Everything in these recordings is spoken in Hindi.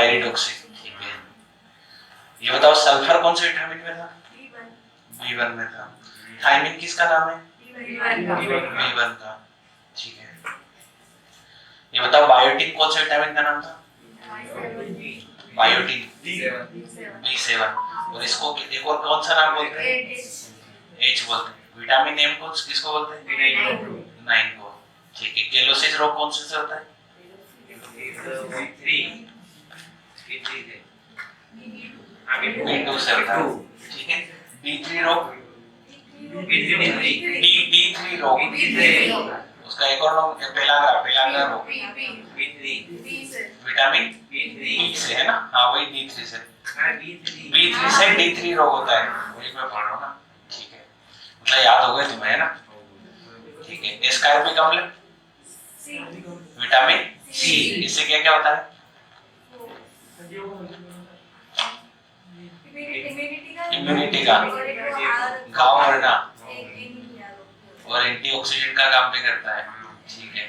पायरिडोक्सिन, ठीक है। ये बताओ सल्फर कौन से विटामिन में था? B1 में था। थायमिन किसका नाम है? B1 का, ठीक है। ये बताओ बायोटिन कौन से विटामिन का नाम था? Biotin B7। और इसको एक और कौन सा नाम बोलते हैं? H बोलते हैं। विटामिन एम को किसको बोलते हैं? B9 को, ठीक है। केलोसिस रोग कौन से होता है? B2 से होता है, ठीक है। D3 रोग, D3 रोग, उसका एक और नाम पेलाग्रा रोग, विटामिन B से है ना? हाँ वही B3 से, B3 से D3 रोग होता है, वही मैं पढ़ रहा हूँ ना, ठीक है। मतलब याद हो गए तुम्हें, है ना? ठीक है। एस्कॉर्बिक अम्ल, विटामिन C, इससे क्या क्या होता है? इम्यूनिटी का, घाव भरना और एंटीऑक्सीडेंट का काम भी करता है, ठीक है।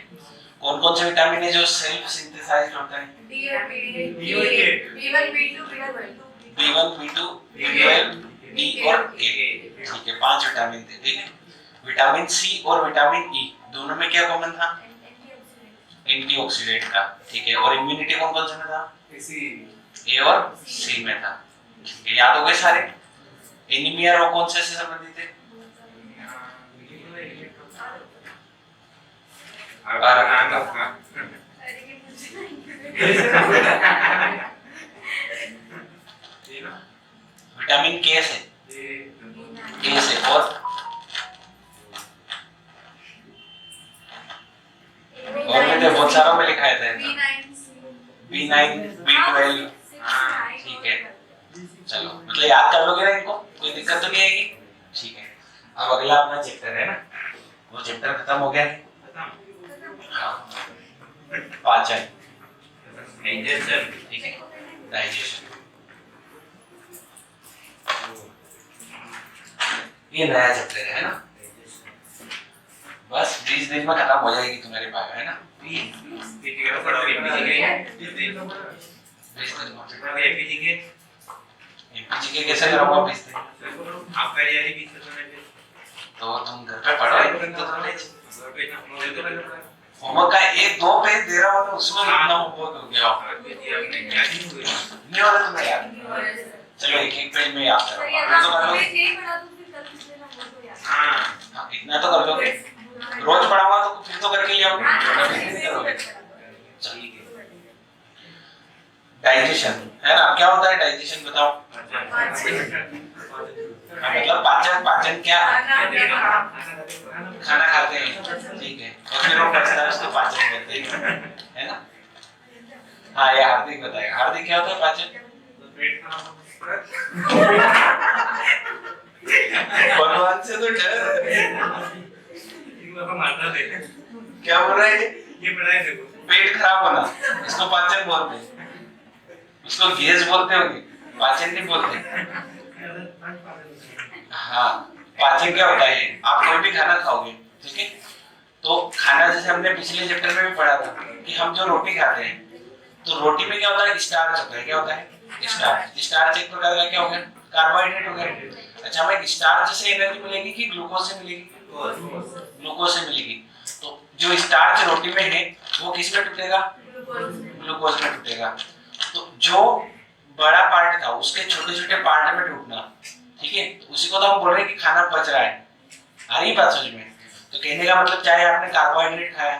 कौन कौन से विटामिन है जो सेल्फ सिंथेसाइज्ड होते हैं? B1, B2, B12, D और K, ठीक है। 5 विटामिन थे, ठीक है। विटामिन C और विटामिन E दोनों में क्या कॉमन था? एंटीऑक्सीडेंट का, ठीक है। और इम्यूनिटी कौन कौन से में था? A और C में था, ठीक है। याद हो गए सारे? एनीमिया रोग कौन से संबंधित है? विटामिन K से, और मैंने बहुत सारों में लिखा है B9, B12, ठीक है। चलो मतलब याद कर लोगे ना इनको, कोई दिक्कत तो नहीं आएगी, ठीक है। अब अगला अपना चैप्टर है ना, वो चैप्टर खत्म हो गया है। पाचन, डाइजेशन, ठीक है। डाइजेशन, ये नया चैप्टर है ना, बस 20 दिन में खत्म हो जाएगी तुम्हारी बायो, है ना? 20 एमपीजीके कैसे कराऊंगा 20 दिन? आप कर यारी 20 दिन तो तुम घर पे पढ़ो, एक दिन तो तुमने होमवर्क का 1-2 पेज दे रहा हूँ तो उसमें इतना होमवर्क हो गया नहीं वाला तुम्हें याद? चलो एक पेज में याद करो, हाँ इतना तो कर लोगे। रोज पढ़ाऊंगा तो फिर तो करके ले आओगे। डाइजेशन है ना, क्या होता है डाइजेशन बताओ? मतलब पाचन क्या है? खाना खाते हैं, ठीक है, और फिर वो बचता है उसको पाचन कहते हैं, है ना? हाँ ये हार्दिक बताएगा। हार्दिक क्या होता है पाचन? भगवान से तो डर, क्या बोल रहा है ये बताए देखो। पेट खराब होना, इसको पाचन बोलते हैं, उसको गैस बोलते होंगे, पाचन नहीं बोलते। हाँ पाचन क्या होता है? आप कोई भी खाना खाओगे, ठीक है, तो खाना जैसे हमने पिछले चैप्टर में भी पढ़ा था कि हम जो रोटी खाते हैं तो रोटी में क्या होता है? स्टार्च होता है। क्या होता है? स्टार्च। स्टार्च एक प्रकार का क्या हो गया? कार्बोहाइड्रेट हो गया। अच्छा हमें स्टार्च से एनर्जी मिलेगी कि ग्लूकोज से मिलेगी? ग्लूकोज से मिलेगी। तो जो स्टार्च रोटी में है वो किस में टूटेगा? ग्लूकोज में टूटेगा। तो जो बड़ा पार्ट था उसके छोटे छोटे पार्ट में टूटना, ठीक है, उसी को तो हम बोल रहे हैं कि खाना पच रहा है। आ रही बात समझ में? तो कहने का मतलब चाहे आपने कार्बोहाइड्रेट खाया,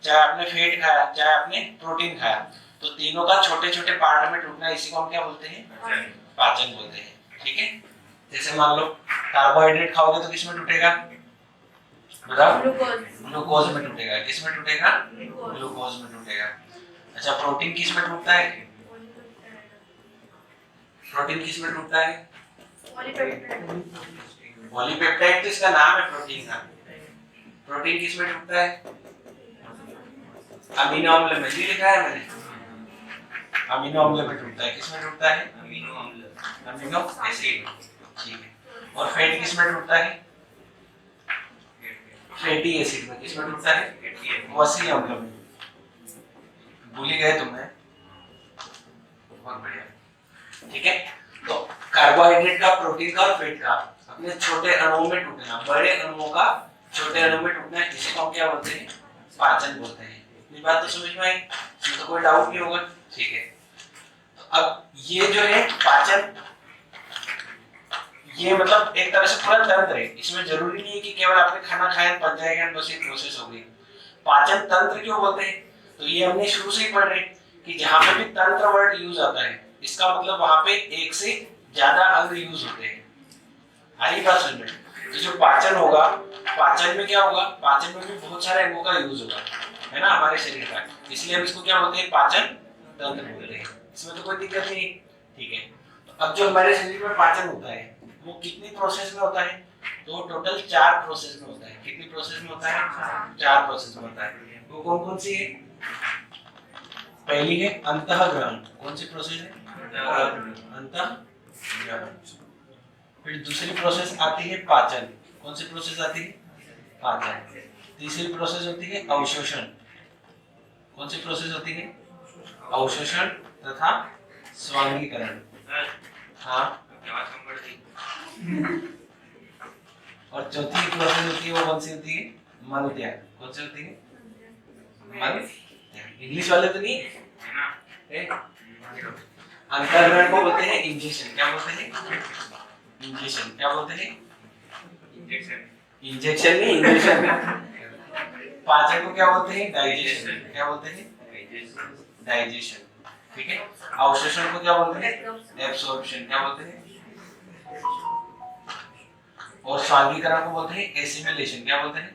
चाहे आपने फैट खाया, चाहे आपने प्रोटीन खाया, तो तीनों का छोटे छोटे पार्ट में टूटना, इसी को हम क्या बोलते हैं? पाचन बोलते हैं, ठीक है। जैसे मान लो कार्बोहाइड्रेट खाओगे तो किस में टूटेगा? बताओ। ग्लूकोज में टूटेगा। किस में टूटेगा? ग्लूकोज में टूटेगा। अच्छा प्रोटीन किस में टूटता है? प्रोटीन किस में टूटता है? पॉलीपेप्टाइड तो इसका नाम है प्रोटीन का। प्रोटीन किस में टूटता है? अमीनो अम्ल में। ये लिखा है मैंने, अमीनो अम्ल में टूटता है। किस में टूटता है? अमीनो अम्ल, अमीनो एसिड, ठीक है। और फैट किस में टूटता है? फैटी एसिड में। किस में टूटता है? वसी अम्ल में। भूल ही गए तुमने? बहुत बढ़िया। ठीक है, तो कार्बोहाइड्रेट का, प्रोटीन का और फैट का अपने छोटे अणुओं में टूटना, बड़े अणुओं का छोटे अणुओं में टूटना, इसे हम क्या बोलते हैं? पाचन बोलते हैं। इतनी बात तो समझ में आई, इसमें तो कोई डाउट नहीं होगा। ठीक है, तो अब ये जो है पाचन, ये मतलब एक तरह से पूरा तंत्र है। इसमें जरूरी नहीं है कि केवल आपने खाना खाया पच जाएगा बस एक प्रोसेस हो गई। पाचन तंत्र क्यों बोलते हैं? तो ये हमने शुरू से ही पढ़ रहे कि जहां पे भी तंत्र वर्ड यूज आता है, इसका मतलब वहां पे एक से ज्यादा अंग यूज होते हैं। आई बात समझ में? तो जो पाचन होगा, पाचन में क्या होगा? पाचन में भी बहुत सारे अंगों का यूज होगा, है ना, हमारे शरीर का। इसलिए हम इसको क्या बोलते हैं? पाचन तंत्र बोलते हैं। इसमें तो कोई दिक्कत नहीं। ठीक है, तो अब जो हमारे शरीर में पाचन होता है वो कितनी प्रोसेस में होता है? तो टोटल 4 प्रोसेस में होता है। कितनी प्रोसेस में होता है? 4 प्रोसेस में होता है। वो कौन कौन सी है? पहली है अंतःग्रहण। कौन सी प्रोसेस है? अंतःग्रहण। फिर दूसरी प्रोसेस आती है पाचन। कौन सी प्रोसेस आती है? पाचन। तीसरी प्रोसेस होती है अवशोषण। कौन सी प्रोसेस होती है? अवशोषण तथा स्वांगीकरण। हाँ, और चौथी प्रोसेस होती है वो कौन सी होती है? मल त्याग। कौन सी होती है? मल त्याग। इंग्लिश वाले तो नहीं है? अंतःग्रहण को बोलते हैं इंजेक्शन। क्या बोलते हैं? इंजेक्शन। क्या बोलते हैं? इंजेक्शन। इंजेक्शन नहीं, इंजेक्शन। पाचन को क्या बोलते हैं? डाइजेशन। क्या बोलते हैं? डाइजेशन। ठीक है, अवशोषण को क्या बोलते हैं? एब्सॉर्प्शन। क्या बोलते हैं? और स्वांगीकरण को बोलते हैं एसिमिलेशन। क्या बोलते हैं?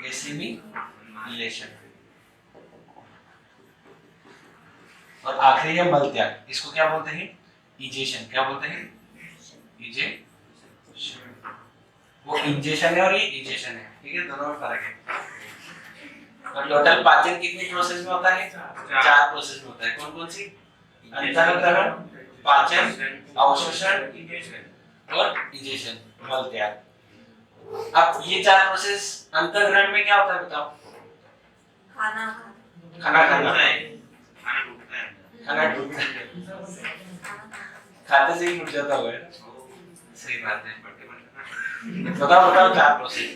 एसिमिलेशन। और आखिरी है मल त्याग। इसको क्या बोलते हैं? इजेशन। क्या बोलते हैं? इजेशन। वो इंजेशन है और ये इजेशन है। ठीक है, दोनों में फर्क है। और टोटल पाचन कितनी प्रोसेस में होता है? 4 प्रोसेस में होता है। कौन कौन सी? अंतःग्रहण, पाचन, अवशोषण और इजेशन, मल त्याग। अब ये 4 प्रोसेस, अंतःग्रहण में क्या होता है बताओ? खाना खाना खाना टूटता है। खाते से ही टूट जाता होगा। सही बात है। बताओ बताओ 4 प्रोसेस।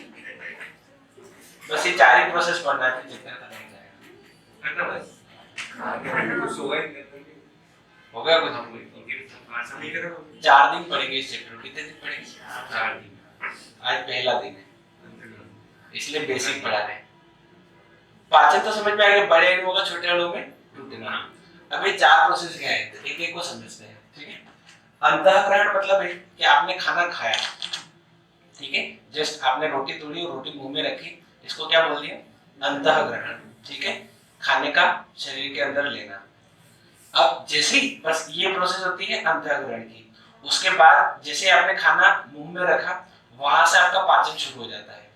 बस ये 4 ही प्रोसेस पढ़ना है, फिर जितना तक नहीं जाएगा। हो गया कुछ? हम 4 दिन पढ़ेंगे इस चैप्टर। कितने दिन पढ़ेंगे? 4 दिन। आज पहला दिन है, इसलिए बेसिक पढ़ा रहे हैं। पाचन तो समझ में आ गया, बड़े अणुओं का छोटे अणुओं में टूटना। अब ये 4 प्रोसेस क्या है, तो एक एक को समझते हैं। ठीक है, अंतःग्रहण मतलब है कि आपने खाना खाया, ठीक है, जस्ट आपने रोटी तोड़ी और रोटी मुंह में रखी, इसको क्या बोल दिया? अंतःग्रहण। ठीक है, खाने का शरीर के अंदर लेना। अब जैसे ही बस ये प्रोसेस होती है अंतःग्रहण की, उसके बाद जैसे आपने खाना मुंह में रखा, वहां से आपका पाचन शुरू हो जाता है।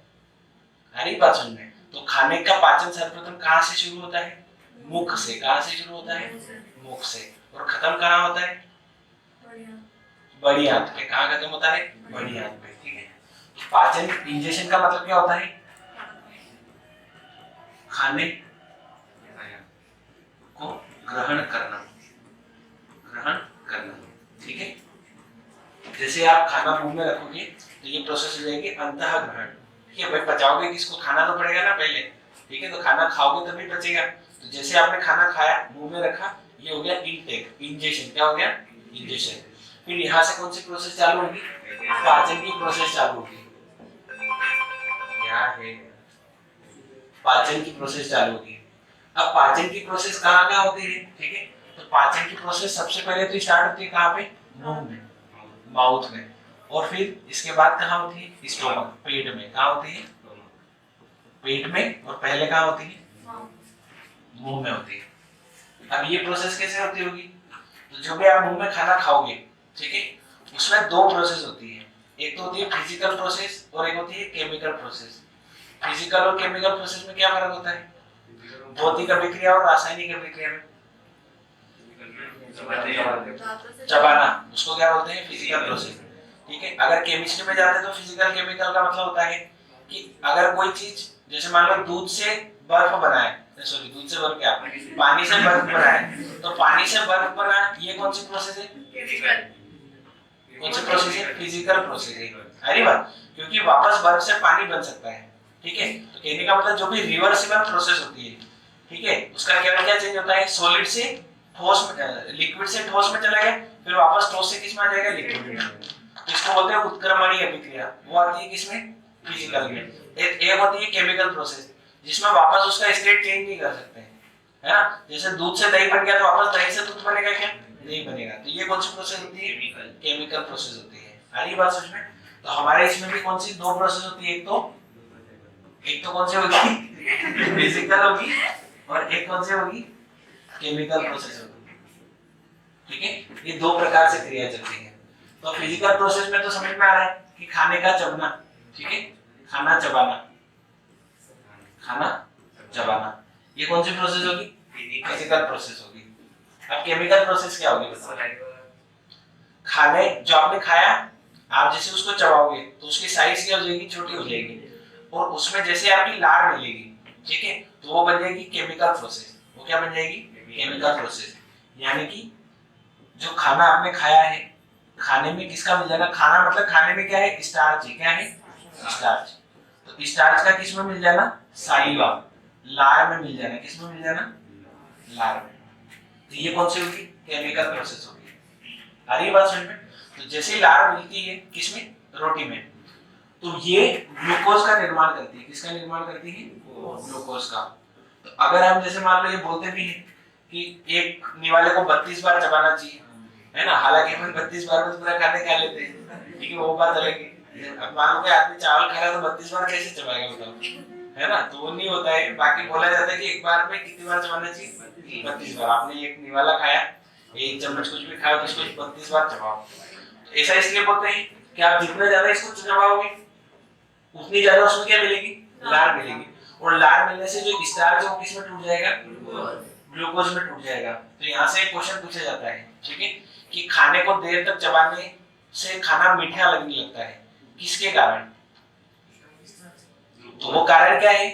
हरी पाचन में तो खाने का पाचन सर्वप्रथम कहां से शुरू होता है? मुख से। कहां से शुरू होता है? मुख से। और खत्म कहां होता है? बड़ी आंत पे। कहां खत्म होता है? बड़ी आंत पे। ठीक है, पाचन इंजेक्शन का मतलब क्या होता है? खाने को ग्रहण करना, ग्रहण करना। ठीक है, जैसे आप खाना मुंह में रखोगे तो ये प्रोसेस हो जाएगी अंतःग्रहण। ठीक है भाई, पचाओगे किसको? खाना तो पड़ेगा ना पहले। ठीक है, तो खाना खाओगे तभी पचेगा। तो जैसे आपने खाना खाया, मुंह में रखा, ये हो गया इनटेक, इंजेक्शन। क्या हो गया? इंजेक्शन। फिर यहाँ से कौन सी प्रोसेस चालू होगी? पाचन की प्रोसेस चालू होगी। क्या है? पाचन की प्रोसेस चालू होगी। अब पाचन की प्रोसेस कहाँ कहाँ होती है? ठीक है, तो पाचन की प्रोसेस सबसे पहले तो स्टार्ट होती है कहाँ पे? मुंह में, माउथ में। और फिर इसके बाद कहाँ होती है? स्टोमक, पेट में। कहाँ होती है? पेट में। और पहले कहाँ होती है? मुंह में होती है। अब ये प्रोसेस कैसे होती होगी? तो जो भी आप मुंह में खाना खाओगे, ठीक है, उसमें 2 प्रोसेस होती है। एक तो होती है फिजिकल प्रोसेस और एक होती है केमिकल प्रोसेस। फिजिकल और केमिकल प्रोसेस में क्या फर्क होता है? भौतिक अभिक्रिया और रासायनिक अभिक्रिया में। चबाना, उसको क्या बोलते हैं? Physical process. ठीक है, अगर केमिस्ट्री में जाते हैं तो फिजिकल केमिकल का मतलब होता है कि अगर कोई चीज, जैसे मान लो दूध से बर्फ बनाए, सॉरी दूध से बर्फ क्या, पानी से बर्फ बना है, तो पानी से बर्फ बना, ये कौन सी प्रोसेस है? कौन सी प्रोसेस है? फिजिकल प्रोसेस है। अरे बात, क्योंकि वापस बर्फ से पानी बन सकता है, ठीक है। तो कहने का मतलब जो भी रिवर्सिबल प्रोसेस होती है, ठीक है, उसका क्या चेंज होता है? सॉलिड से ठोस में, लिक्विड से ठोस में चला गया, फिर वापस ठोस से किस में आ जाएगा? लिक्विड में। तो इसको बोलते हैं उत्क्रमणीय अभिक्रिया। वो आती है किसमें? फिजिकल में। एक होती है केमिकल प्रोसेस, जिसमें वापस उसका स्टेट चेंज नहीं कर सकते, है ना। जैसे दूध से दही बन गया तो वापस दही से दूध बनेगा क्या? नहीं बनेगा। तो ये कौन सी प्रोसेस होती है? केमिकल प्रोसेस होती है। आ रही बात समझ में? तो हमारे इसमें भी कौन सी दो प्रोसेस होती है? एक तो कौन सी होगी? फिजिकल होगी, और एक कौन सी होगी? केमिकल प्रोसेस होगी, ठीक है। ये दो प्रकार से क्रिया चलती है। तो फिजिकल प्रोसेस में तो समझ में आ रहा है कि खाने का चबना, ठीक है, खाना चबाना, खाना चबाना, ये कौन सी प्रोसेस होगी? फिजिकल प्रोसेस होगी। अब केमिकल प्रोसेस क्या होगी बताओ? खाने जो आपने खाया, आप जैसे उसको चबाओगे तो उसकी साइज क्या हो जाएगी? छोटी हो जाएगी, और उसमें जैसे आपकी लार मिलेगी, ठीक है, तो वो बन जाएगी केमिकल प्रोसेस। वो क्या बन जाएगी? Chemical process. यानी कि जो खाना आपने खाया है, खाने में किसका मिल जाएगा? खाना मतलब खाने में क्या है? स्टार्च है। क्या है? स्टार्च। तो स्टार्च का किस में मिल जाना? सालिवा, लार में मिल जाना। किस में मिल जाना? लार में। तो ये कौन सी होगी? केमिकल प्रोसेस होगी। आ रही है बात समझ में? तो जैसे लार मिलती है किसमें? रोटी में, तो ये ग्लूकोज का निर्माण करती है। किसका निर्माण करती है? ग्लूकोज का। तो अगर हम जैसे मान लो ये बोलते भी हैं कि एक निवाले को 32 बार चबाना चाहिए, है ना, हालांकि हम 32 बार में पूरा खाने खा लेते हैं, ठीक है, वो बात अलग है। अब मान लो कि आदमी चावल खा रहा है तो 32 बार कैसे चबाएगा बताओ, है ना। तो वो नहीं होता है। बाकी बोला जाता है कि एक बार में कितनी बार चबाना चाहिए? 32 बार। आपने एक निवाला खाया, एक चम्मच कुछ भी खाया तो इसको 32 बार चबाओ। ऐसा इसलिए बोलते हैं कि आप जितना ज्यादा इसको चबाओगे उतनी ज्यादा उसमें क्या मिलेगी? लार मिलेगी। और लार मिलने से जो स्टार्च है वो किसमें टूट जाएगा? ग्लूकोज में टूट जाएगा। तो यहाँ से एक क्वेश्चन पूछा जाता है, ठीक है, कि खाने को देर तक चबाने से खाना मीठा लगने लगता है, किसके कारण? तो वो कारण क्या है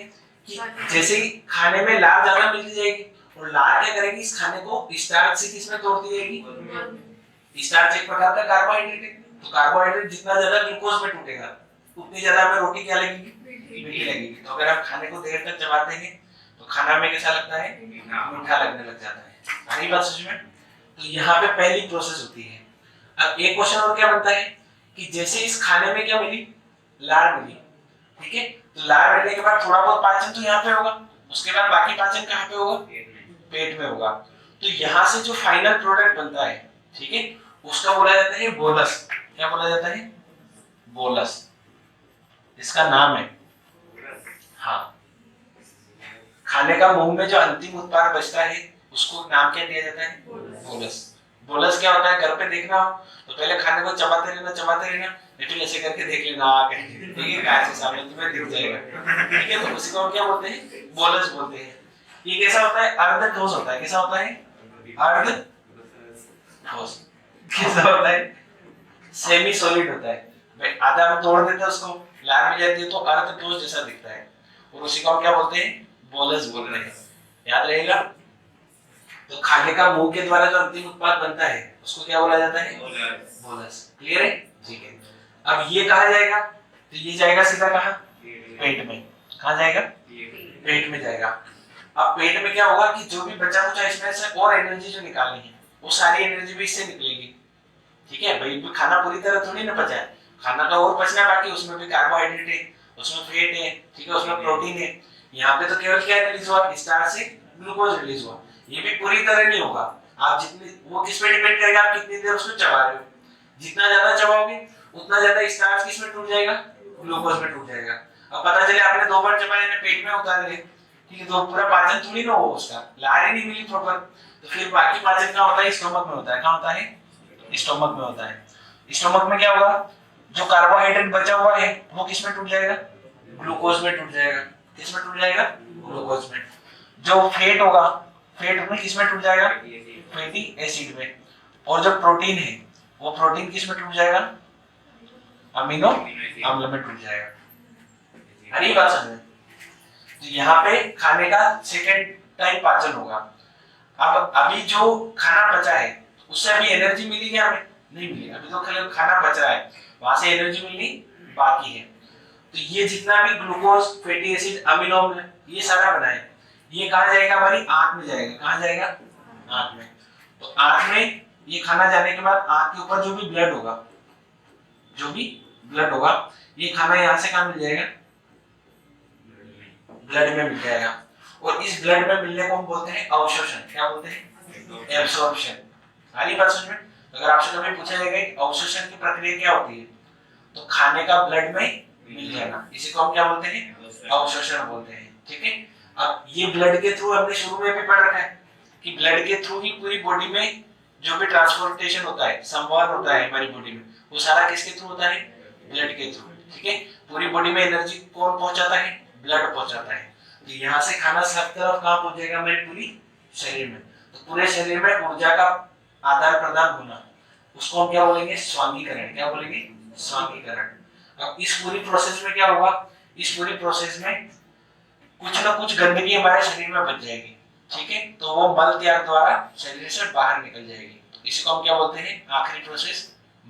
कि जैसे ही खाने में लार ज्यादा मिलती जाएगी, और लार क्या करेगी? इस खाने को स्टार्च से किसमें तोड़ती जाएगी? स्टार्च एक प्रकार का कार्बोहाइड्रेट है। तो कार्बोहाइड्रेट जितना ज्यादा ग्लूकोज में टूटेगा उतनी ज्यादा हमें रोटी क्या लगेगी? मीठी लगेगी। तो अगर हम खाने को देर तक चबाते हैं तो खाना में कैसा लगता है? मीठा लगने लग जाता है। आ रही बात समझ में? तो यहाँ पे पहली प्रोसेस होती है। अब एक क्वेश्चन और क्या बनता है कि जैसे इस खाने में क्या मिली? लार मिली, ठीक है। तो लार मिलने के बाद थोड़ा बहुत पाचन तो यहाँ पे होगा, उसके बाद बाकी पाचन कहाँ पे होगा? पेट में होगा। तो यहाँ से जो फाइनल प्रोडक्ट बनता है, ठीक है, उसका बोला जाता है बोलस। क्या बोला जाता है? बोलस, इसका नाम है। हाँ, खाने का मुंह में जो अंतिम उत्पाद बचता है उसको नाम क्या दिया जाता है? बोलस। बोलस क्या होता है? घर पे देखना हो तो पहले खाने को चबाते रहना, फिर ऐसे करके देख लेना, ठीक है, कांच के सामने तुम्हें दिख जाएगा, ठीक है। तो उसी को क्या बोलते हैं? बोलस बोलते हैं। ये कैसा होता है? अर्ध ठोस होता है। कैसा होता है? अर्ध ठोस। कैसा होता है? सेमी सॉलिड होता है। भाई आधा हम तोड़ देते हैं उसको, लार मिल जाती है तो अर्ध ठोस जैसा दिखता है, और उसी को क्या बोलते हैं? बोलस बोल रहे हैं। याद रहेगा? तो खाने का मुंह के द्वारा जो अंतिम उत्पाद बनता है उसको क्या बोला जाता है? बोलस। क्लियर है? ठीक है। अब ये कहाँ जाएगा? तो ये जाएगा सीधा कहाँ? पेट में। कहाँ जाएगा? पेट में जाएगा। अब पेट में क्या होगा कि जो भी बचा कुचा इसमें से और एनर्जी जो निकालनी है वो सारी एनर्जी भी इससे निकलेगी, ठीक है। भाई खाना पूरी तरह थोड़ी ना पचा है, खाना का और पचना बाकी, उसमें भी कार्बोहाइड्रेट है, उसमें फैट है, ठीक है, उसमें प्रोटीन है। यहाँ पे तो केवल क्या रिलीज हुआ? स्टार्च से ग्लूकोज रिलीज हुआ। ये भी पूरी तरह नहीं होगा। आप जितनी, वो किस पे डिपेंड करेगा आप कितनी देर उसको चबा रहे हो। जितना ज्यादा चबाओगे उतना ज्यादा स्टार्च किस में टूट जाएगा? ग्लूकोज में टूट जाएगा। अब पता चले आपने 2 बार चबाया ने पेट में उतार दिए, ठीक है, तो पूरा पाचन थोड़ी ना हो, उसका लार ही नहीं मिली प्रॉपर, तो फिर बाकी पाचन कहाँ होता है? स्टोमक में होता है। कहाँ होता है? स्टोमक में होता है। स्टोमक में क्या होगा? जो कार्बोहाइड्रेट बचा हुआ है वो किस में टूट जाएगा? ग्लूकोज में टूट जाएगा। किस में टूट जाएगा? ग्लूकोज में। जो फैट होगा, फैट में किस में टूट जाएगा? फैटी एसिड में। और जो प्रोटीन है वो प्रोटीन किस में टूट जाएगा? अमीनो अम्ल में टूट जाएगा। अरे बात समझ में? तो यहाँ पे खाने का सेकेंड टाइम पाचन होगा। अब अभी जो खाना बचा है उससे अभी एनर्जी मिली क्या हमें? नहीं मिली, अभी तो केवल खाना बच रहा है, वहां से एनर्जी मिलनी बाकी है। तो ये जितना भी ग्लूकोज, फैटी एसिड, अमीनो अम्ल ये सारा बना है, ये कहाँ जाएगा? हमारी आंख में जाएगा। कहाँ जाएगा? आंख में। तो आंख में ये खाना जाने के बाद आंख के ऊपर जो भी ब्लड होगा, ये खाना यहाँ से कहाँ मिल जाएगा? ब्लड में मिल जाएगा। और इस ब्लड में मिलने को हम बोलते हैं अवशोषण। क्या बोलते हैं? एब्सॉर्प्शन। सारी बात समझ में? अगर आपसे कभी पूछा जाएगा अवशोषण की प्रक्रिया क्या होती है, तो खाने का ब्लड में मिल जाना, इसी को हम क्या बोलते हैं? अवशोषण बोलते हैं। ठीक है। अब ये ब्लड के थ्रू हमने शुरू में भी पढ़ रखा है कि ब्लड के थ्रू ही पूरी बॉडी में जो भी ट्रांसपोर्टेशन होता है, संवहन होता है हमारी बॉडी में, वो सारा किसके थ्रू होता है? ब्लड के थ्रू। ठीक है। पूरी बॉडी में एनर्जी कौन पहुंचाता है? ब्लड पहुंचाता है। तो यहाँ से खाना सब तरफ कहाँ पहुंचेगा? हमारे पूरी शरीर में। तो पूरे शरीर में ऊर्जा का आदान प्रदान होना, उसको हम क्या बोलेंगे? स्वांगीकरण। क्या बोलेंगे? स्वांगीकरण। अब इस पूरी प्रोसेस में क्या होगा? इस पूरी प्रोसेस में कुछ ना कुछ गंदगी हमारे शरीर में बच जाएगी। ठीक है। तो वो मल त्याग द्वारा शरीर से बाहर निकल जाएगी। इसी को हम क्या बोलते हैं? आखिरी प्रोसेस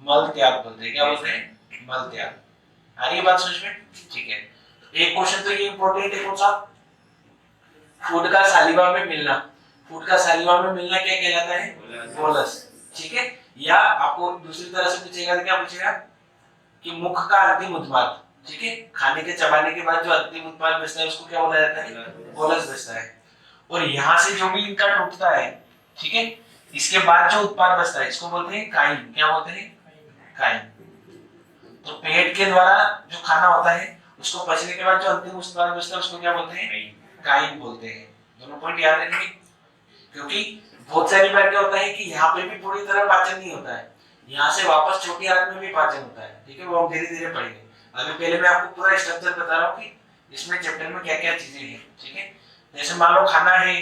मल त्याग बोलते हैं। क्या बोलते हैं? मल त्याग। आ रही बात समझ में? ठीक है। एक क्वेश्चन तो ये इंपॉर्टेंट है, कौन सा? फूड का सालिवा में मिलना। फूड का सालिवा में मिलना क्या कहलाता है? बोलस। ठीक है। या आपको दूसरी तरह से पूछेगा तो क्या पूछेगा कि मुख का अंतिम उत्पाद। ठीक है। खाने के चबाने के बाद जो अंतिम उत्पाद बचता है उसको क्या बोला जाता है? बोलस बचता है। और यहाँ से जो भी इनका टूटता है, ठीक है, इसके बाद जो उत्पाद बचता है इसको बोलते हैं काइम। क्या बोलते हैं? काइम। तो पेट के द्वारा जो खाना होता है उसको पचने के बाद जो अंतिम उत्पाद बचता है उसको क्या बोलते हैं? काइम बोलते हैं। दोनों पॉइंट याद रखेंगे, क्योंकि बहुत सारी बार क्या होता है कि यहाँ पे भी पूरी तरह पाचन नहीं होता है, यहाँ से वापस छोटी आंत में भी पाचन होता है। ठीक है। वो हम धीरे धीरे पढ़ेंगे। अभी पहले मैं आपको पूरा स्ट्रक्चर बता रहा हूँ कि इसमें चैप्टर में क्या क्या चीजें हैं। ठीक है। जैसे मान लो खाना है,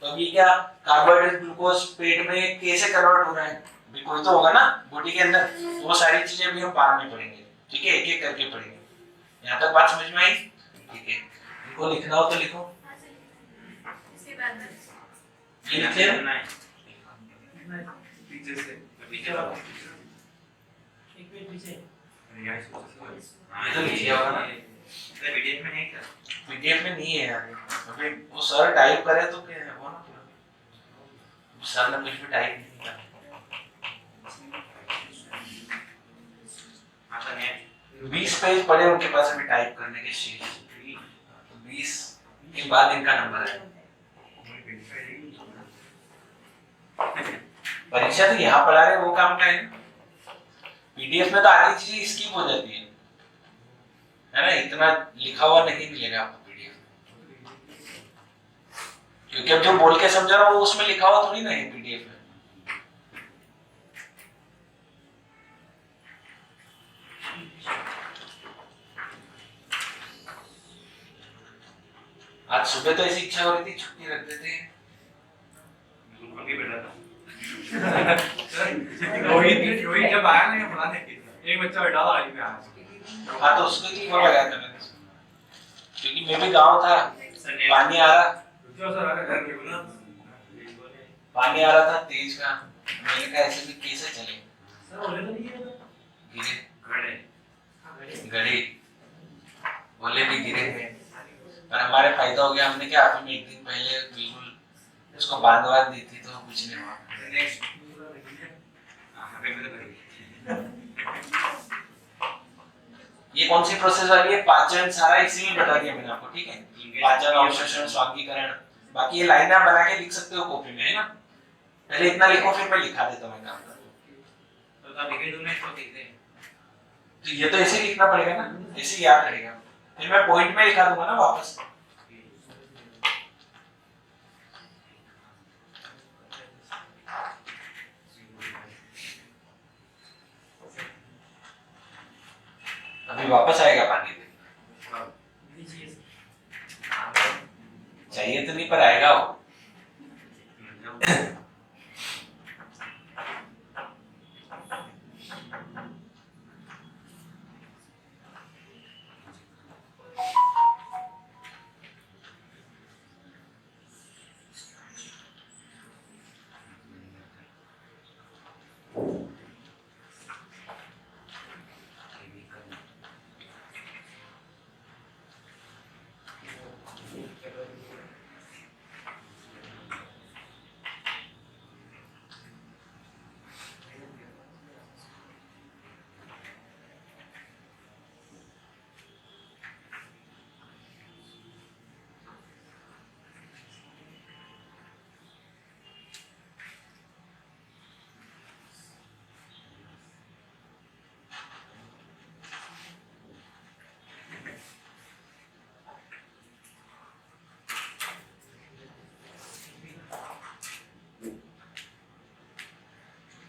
तो अभी क्या कार्बोहाइड्रेट, ग्लूकोज पेट में कैसे कन्वर्ट हो रहा है, भी कोई तो होगा ना बॉडी के अंदर, तो वो सारी चीजें भी हम बाद में पढ़ेंगे। ठीक है। एक एक करके पढ़ेंगे। यहाँ तक बात समझ में आई? ठीक है। इनको लिखना हो तो लिखो। लिखे पीछे से पीछे वाला एक मिनट पीछे इधर लिखिए होगा ना। पीडीएफ में नहीं क्या? पीडीएफ में नहीं है यार। अभी वो सर टाइप करे तो क्या है वो ना, पूरा सर ने कुछ भी टाइप नहीं किया। आता नहीं। 20 पेज पड़े उनके पास अभी टाइप करने के शेष। 20 के बाद इनका नंबर है। परीक्षा तो यहाँ पढ़ा रहे वो काम का है। पीडीएफ में तो आधी चीजें स्किप हो जाती है ना, इतना लिखा हुआ नहीं मिलेगा आपको पीडीएफ में, क्योंकि अब जो बोल के समझा रहा हूँ वो उसमें लिखा हुआ थोड़ी ना है पीडीएफ में। आज सुबह तो ऐसी इच्छा हो रही थी छुट्टी रख देते हैं। रोहित जब आया ना बुलाने एक बच्चा बैठा था आगे में आज। हाँ तो उसको ही बोला गया था मैंने, क्योंकि मैं भी गाँव था, पानी आ रहा था तेज का। मैंने कहा ऐसे भी कैसे चले, गिरे गड़े बोले भी गिरे हैं, पर हमारे फायदा हो गया। हमने क्या आप में एक दिन पहले बिल्कुल उसको बांधवा दी थी तो कुछ नहीं हुआ। ये कौन सी प्रोसेस वाली है? पाचन। सारा इसी में बता दिया मैंने आपको। ठीक है। पाचन, अवशोषण, स्वांगीकरण। बाकी ये लाइन आप बना के लिख सकते हो कॉपी में, है ना। पहले इतना लिखो फिर मैं लिखा देता हूँ काम का। तो ये तो ऐसे लिखना पड़ेगा ना, ऐसे याद रहेगा। फिर मैं पॉइंट में लिखा दूंगा ना वापस। अभी वापस आएगा पानी में, चाहिए तो नहीं पर आएगा वो।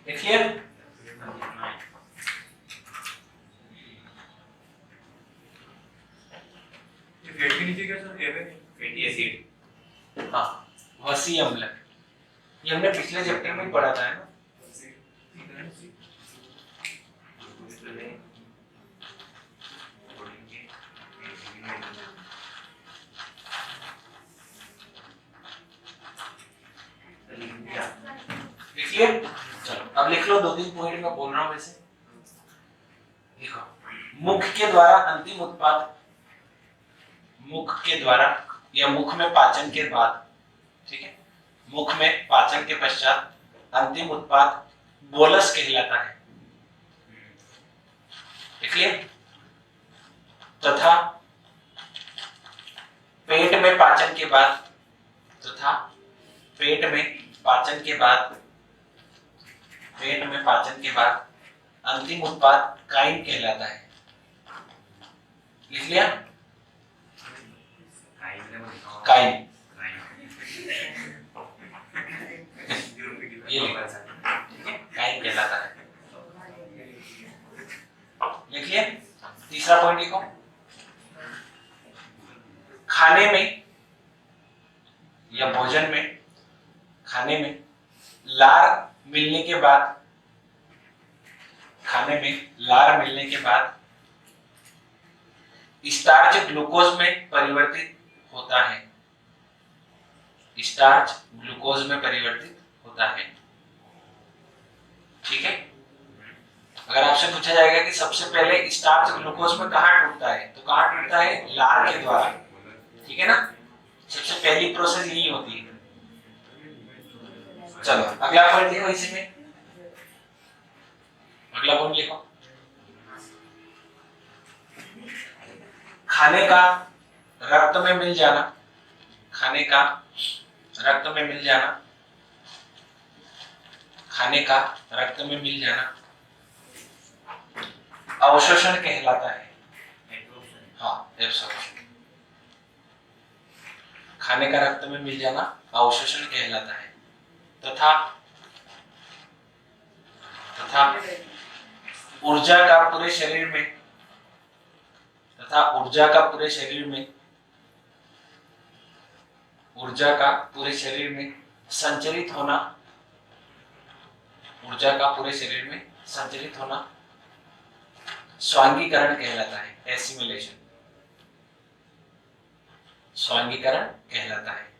देखिए फेट के नीचे क्या सर एयर है फैटी एसिड हाँ वसी अम्ल, ये हमने पिछले चैप्टर में पढ़ा था है ना। लिखिए, चलो अब लिख लो, 2-3 पॉइंट मैं बोल रहा हूं वैसे। देखो, मुख के द्वारा अंतिम उत्पाद, मुख के द्वारा या मुख में पाचन के बाद, ठीक है, मुख में पाचन के पश्चात अंतिम उत्पाद बोलस कहलाता है, देखिए। तथा पेट में पाचन के बाद, तथा पेट में पाचन के बाद, पेट में पाचन के बाद अंतिम उत्पाद काइन कहलाता है, लिख लिया? काइन, ये काइन कहलाता है, लिखिए। तीसरा पॉइंट लिखो, खाने में या भोजन में, खाने में लार मिलने के बाद, खाने में लार मिलने के बाद स्टार्च ग्लूकोज में परिवर्तित होता है, स्टार्च ग्लूकोज में परिवर्तित होता है, ठीक है। अगर आपसे पूछा जाएगा कि सबसे पहले स्टार्च ग्लूकोज में कहां टूटता है, तो कहां टूटता है? लार के द्वारा, ठीक है ना। सबसे पहली प्रोसेस यही होती है। चलो अगला पॉइंट लिखो इसी में, अगला पॉइंट लिखो। खाने का रक्त में मिल जाना, खाने का रक्त में मिल जाना, खाने का रक्त में मिल जाना अवशोषण कहलाता है, हाँ एब्सॉर्प्शन। खाने का रक्त में मिल जाना अवशोषण कहलाता है। तथा तथा ऊर्जा का पूरे शरीर में, तथा ऊर्जा का पूरे शरीर में, ऊर्जा का पूरे शरीर में संचरित होना, ऊर्जा का पूरे शरीर में संचरित होना स्वांगीकरण कहलाता है, एसिमिलेशन, स्वांगीकरण कहलाता है।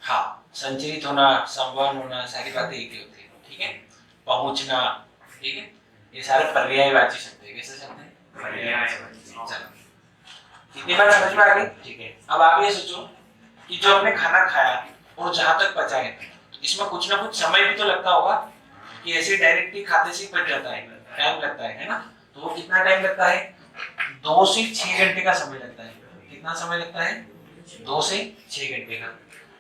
हाँ, संचरित होना, संवहन होना, सारी बातें एक ही होती है, ठीक है। पहुंचना, ठीक है, ये सारे पर्यायवाची शब्द है। कैसे शब्द है? पर्यायवाची। चलो इतनी बात समझ में आ गई, ठीक है। अब आप ये सोचो कि जो हमने खाना खाया और जहां तक पचा है, इसमें कुछ ना कुछ समय भी तो लगता होगा, कि ऐसे डायरेक्टली खाते से पच जाता है, टाइम लगता है ना। तो वो कितना टाइम लगता है? 2 से 6 घंटे का समय लगता है। कितना समय लगता है? 2 से 6 घंटे का।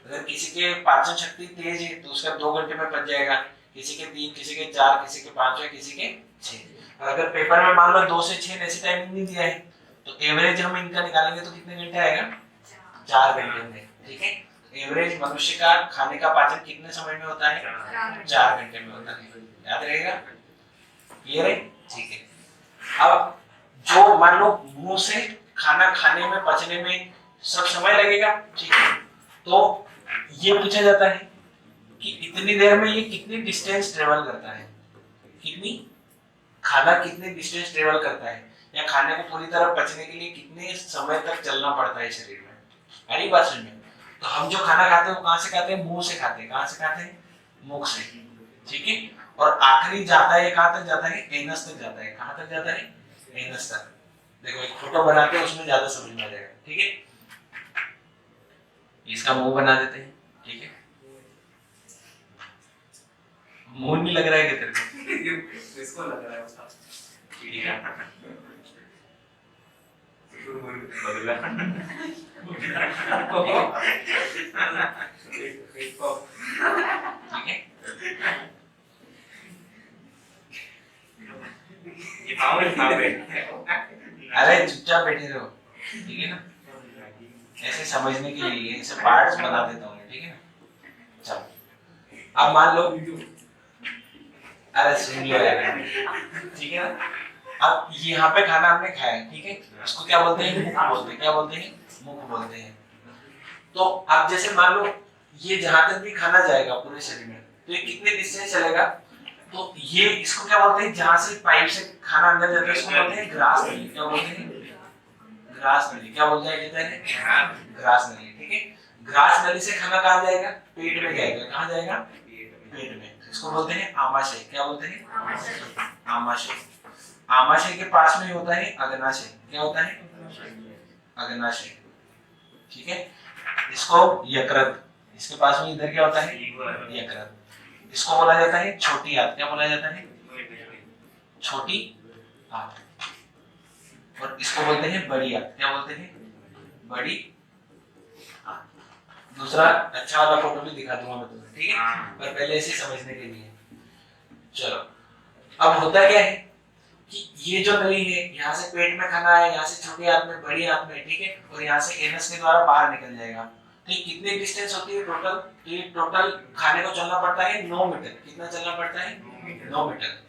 अगर किसी के पाचन शक्ति तेज है तो उसका 2 घंटे में पच जाएगा, किसी के 3, किसी के 4, किसी के 5 या किसी के 6। और अगर पेपर में मान लो 2 से 6 ऐसे टाइमिंग नहीं दिया है, तो एवरेज हम इनका निकालेंगे तो कितने घंटे आएगा? 4 घंटे में, ठीक है। एवरेज मनुष्य का खाने का पाचन कितने समय में होता है? 4 घंटे में होता है, याद रहेगा? क्लियर है? ठीक है। अब जो मान लो मुंह से खाना खाने में, पचने में सब समय लगेगा, ठीक है, तो ये पूछा जाता है कि इतनी देर में ये कितनी डिस्टेंस ट्रेवल करता है, कितनी, खाना कितनी डिस्टेंस ट्रेवल करता है, या खाने को पूरी तरह पचने के लिए कितने समय तक चलना पड़ता है शरीर में। अरे बात समझ में। तो हम जो खाना खाते हैं वो कहां से खाते हैं? मुंह से खाते हैं। कहां से खाते हैं? मुख से, ठीक है। और आखिरी जाता है कहां तक जाता है? एनस तक जाता है। कहां तक जाता है? एनस तक। देखो एक फोटो बनाते हैं, उसमें ज्यादा समझ में आ जाएगा, ठीक है। इसका मुंह बना देते हैं, ठीक है। मुंह नहीं लग रहा है क्या तेरे को? इसको लग रहा है उसका, ठीक है। बदला ठीक है। ये पावर है। अरे चुपचाप बैठे रहो, ठीक है ना। ऐसे समझने के लिए ऐसे पार्ट्स बना देता हूँ, ठीक है ना। चलो अब मान लो अरे सुन लो यार, ठीक है ना। अब यहाँ पे खाना हमने खाया है, ठीक है, इसको क्या बोलते हैं, मुख बोलते हैं। क्या बोलते हैं, मुख बोलते हैं। तो अब जैसे मान लो ये जहां तक भी खाना जाएगा पूरे शरीर में, तो ये कितने डिस्टेंस चलेगा, तो ये इसको क्या बोलते हैं, जहां से पाइप से खाना अंदर जाता है इसको बोलते हैं ग्रास नली। क्या बोलते हैं, ग्रास नली। क्या बोलते हैं, ग्रास नली, ठीक है। ग्रास नली से खाना कहाँ जाएगा, पेट में जाएगा। कहाँ जाएगा, पेट में। इसको बोलते हैं आमाशय। क्या बोलते हैं, आमाशय। आमाशय के पास में होता है अग्नाशय। क्या होता है, अग्नाशय, ठीक है। इसको यकृत, इसके पास में इधर क्या होता है, यकृत। इसको बोला जाता है छोटी आंत। क्या बोला जाता है, छोटी आंत। और इसको बोलते हैं बड़ी आंत। क्या बोलते हैं, बड़ी आंत। दूसरा अच्छा वाला फोटो भी दिखा दूंगा मैं तुम्हें, ठीक है, पर पहले इसे समझने के लिए। चलो, अब होता क्या है कि ये जो नली है, यहाँ से पेट में खाना है, यहाँ से छोटी आंत में, बड़ी आंत में, ठीक है, और यहाँ से एनस के द्वारा बाहर निकल जाएगा। तो ये कितनी डिस्टेंस होती है टोटल, तो ये टोटल खाने को चलना पड़ता है 9 मीटर। कितना चलना पड़ता है, 9 मीटर।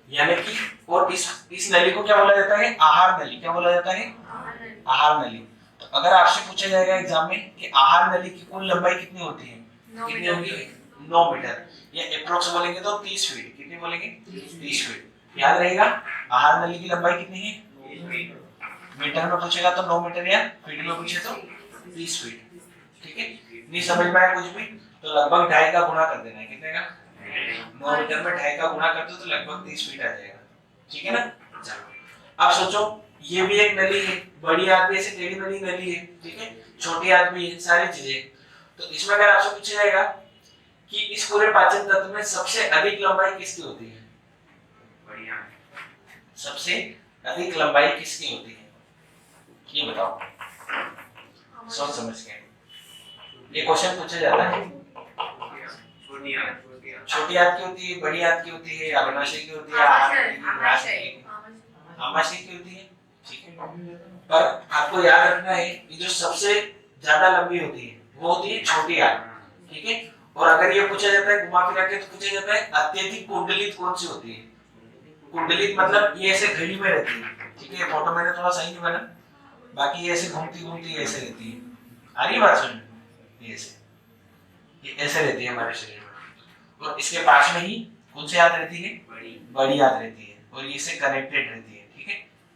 यानी कि, और इस नली को क्या बोला जाता है, आहार नली। क्या बोला जाता है, आहार नली। तो अगर आपसे पूछा जाएगा एग्जाम में कि आहार नली की कुल लंबाई कितनी होती है, कितनी होगी, 9 मीटर, या अप्रोक्स बोलेंगे तो 30 फीट। कितनी बोलेंगे, 30 फीट। याद रहेगा, आहार नली की लंबाई कितनी है, मीटर में पूछेगा तो 9 मीटर, या फीट में पूछे तो 30 फीट, ठीक है। नहीं समझ में आया कुछ भी तो लगभग 2.5 का गुना कर देना है। कितने का, 9 मीटर में 2.5 का गुना कर दो तो लगभग 30 फीट आ जाएगा, ठीक है ना। चलो, अब सोचो ये भी एक नली है, बड़ी आंत भी ऐसे टेढ़ी मेढ़ी नली है, ठीक है, छोटी आंत भी है, सारी चीजें। तो इसमें अगर आपसे पूछा जाएगा कि इस पूरे पाचन तंत्र में सबसे अधिक लंबाई किसकी होती है, सबसे अधिक लंबाई किसकी होती है, ये बताओ, सोच समझ के। ये क्वेश्चन पूछा जाता है। छोटी आंत की होती है, बड़ी आंत की होती है, अग्नाशय की होती है, आमाशय की होती है, ठीक है। पर आपको याद रखना है कि जो सबसे ज्यादा लंबी होती है वो होती है छोटी आंत, ठीक है। और अगर ये पूछा जाता है घुमा फिरा के, तो पूछा जाता है अत्यधिक कुंडलित कौन सी होती है। कुंडलित मतलब ये ऐसे घड़ी में रहती है, ठीक है। फोटो मैंने थोड़ा सही नहीं बना, बाकी ये ऐसे घूमती घूमती ऐसे रहती है। आ रही बात समझ में, ये ऐसे रहती है हमारे शरीर में। और इसके पास में ही कौन सी आंत रहती है, बड़ी आंत रहती है, और ये इससे कनेक्टेड रहती है, ठीक है।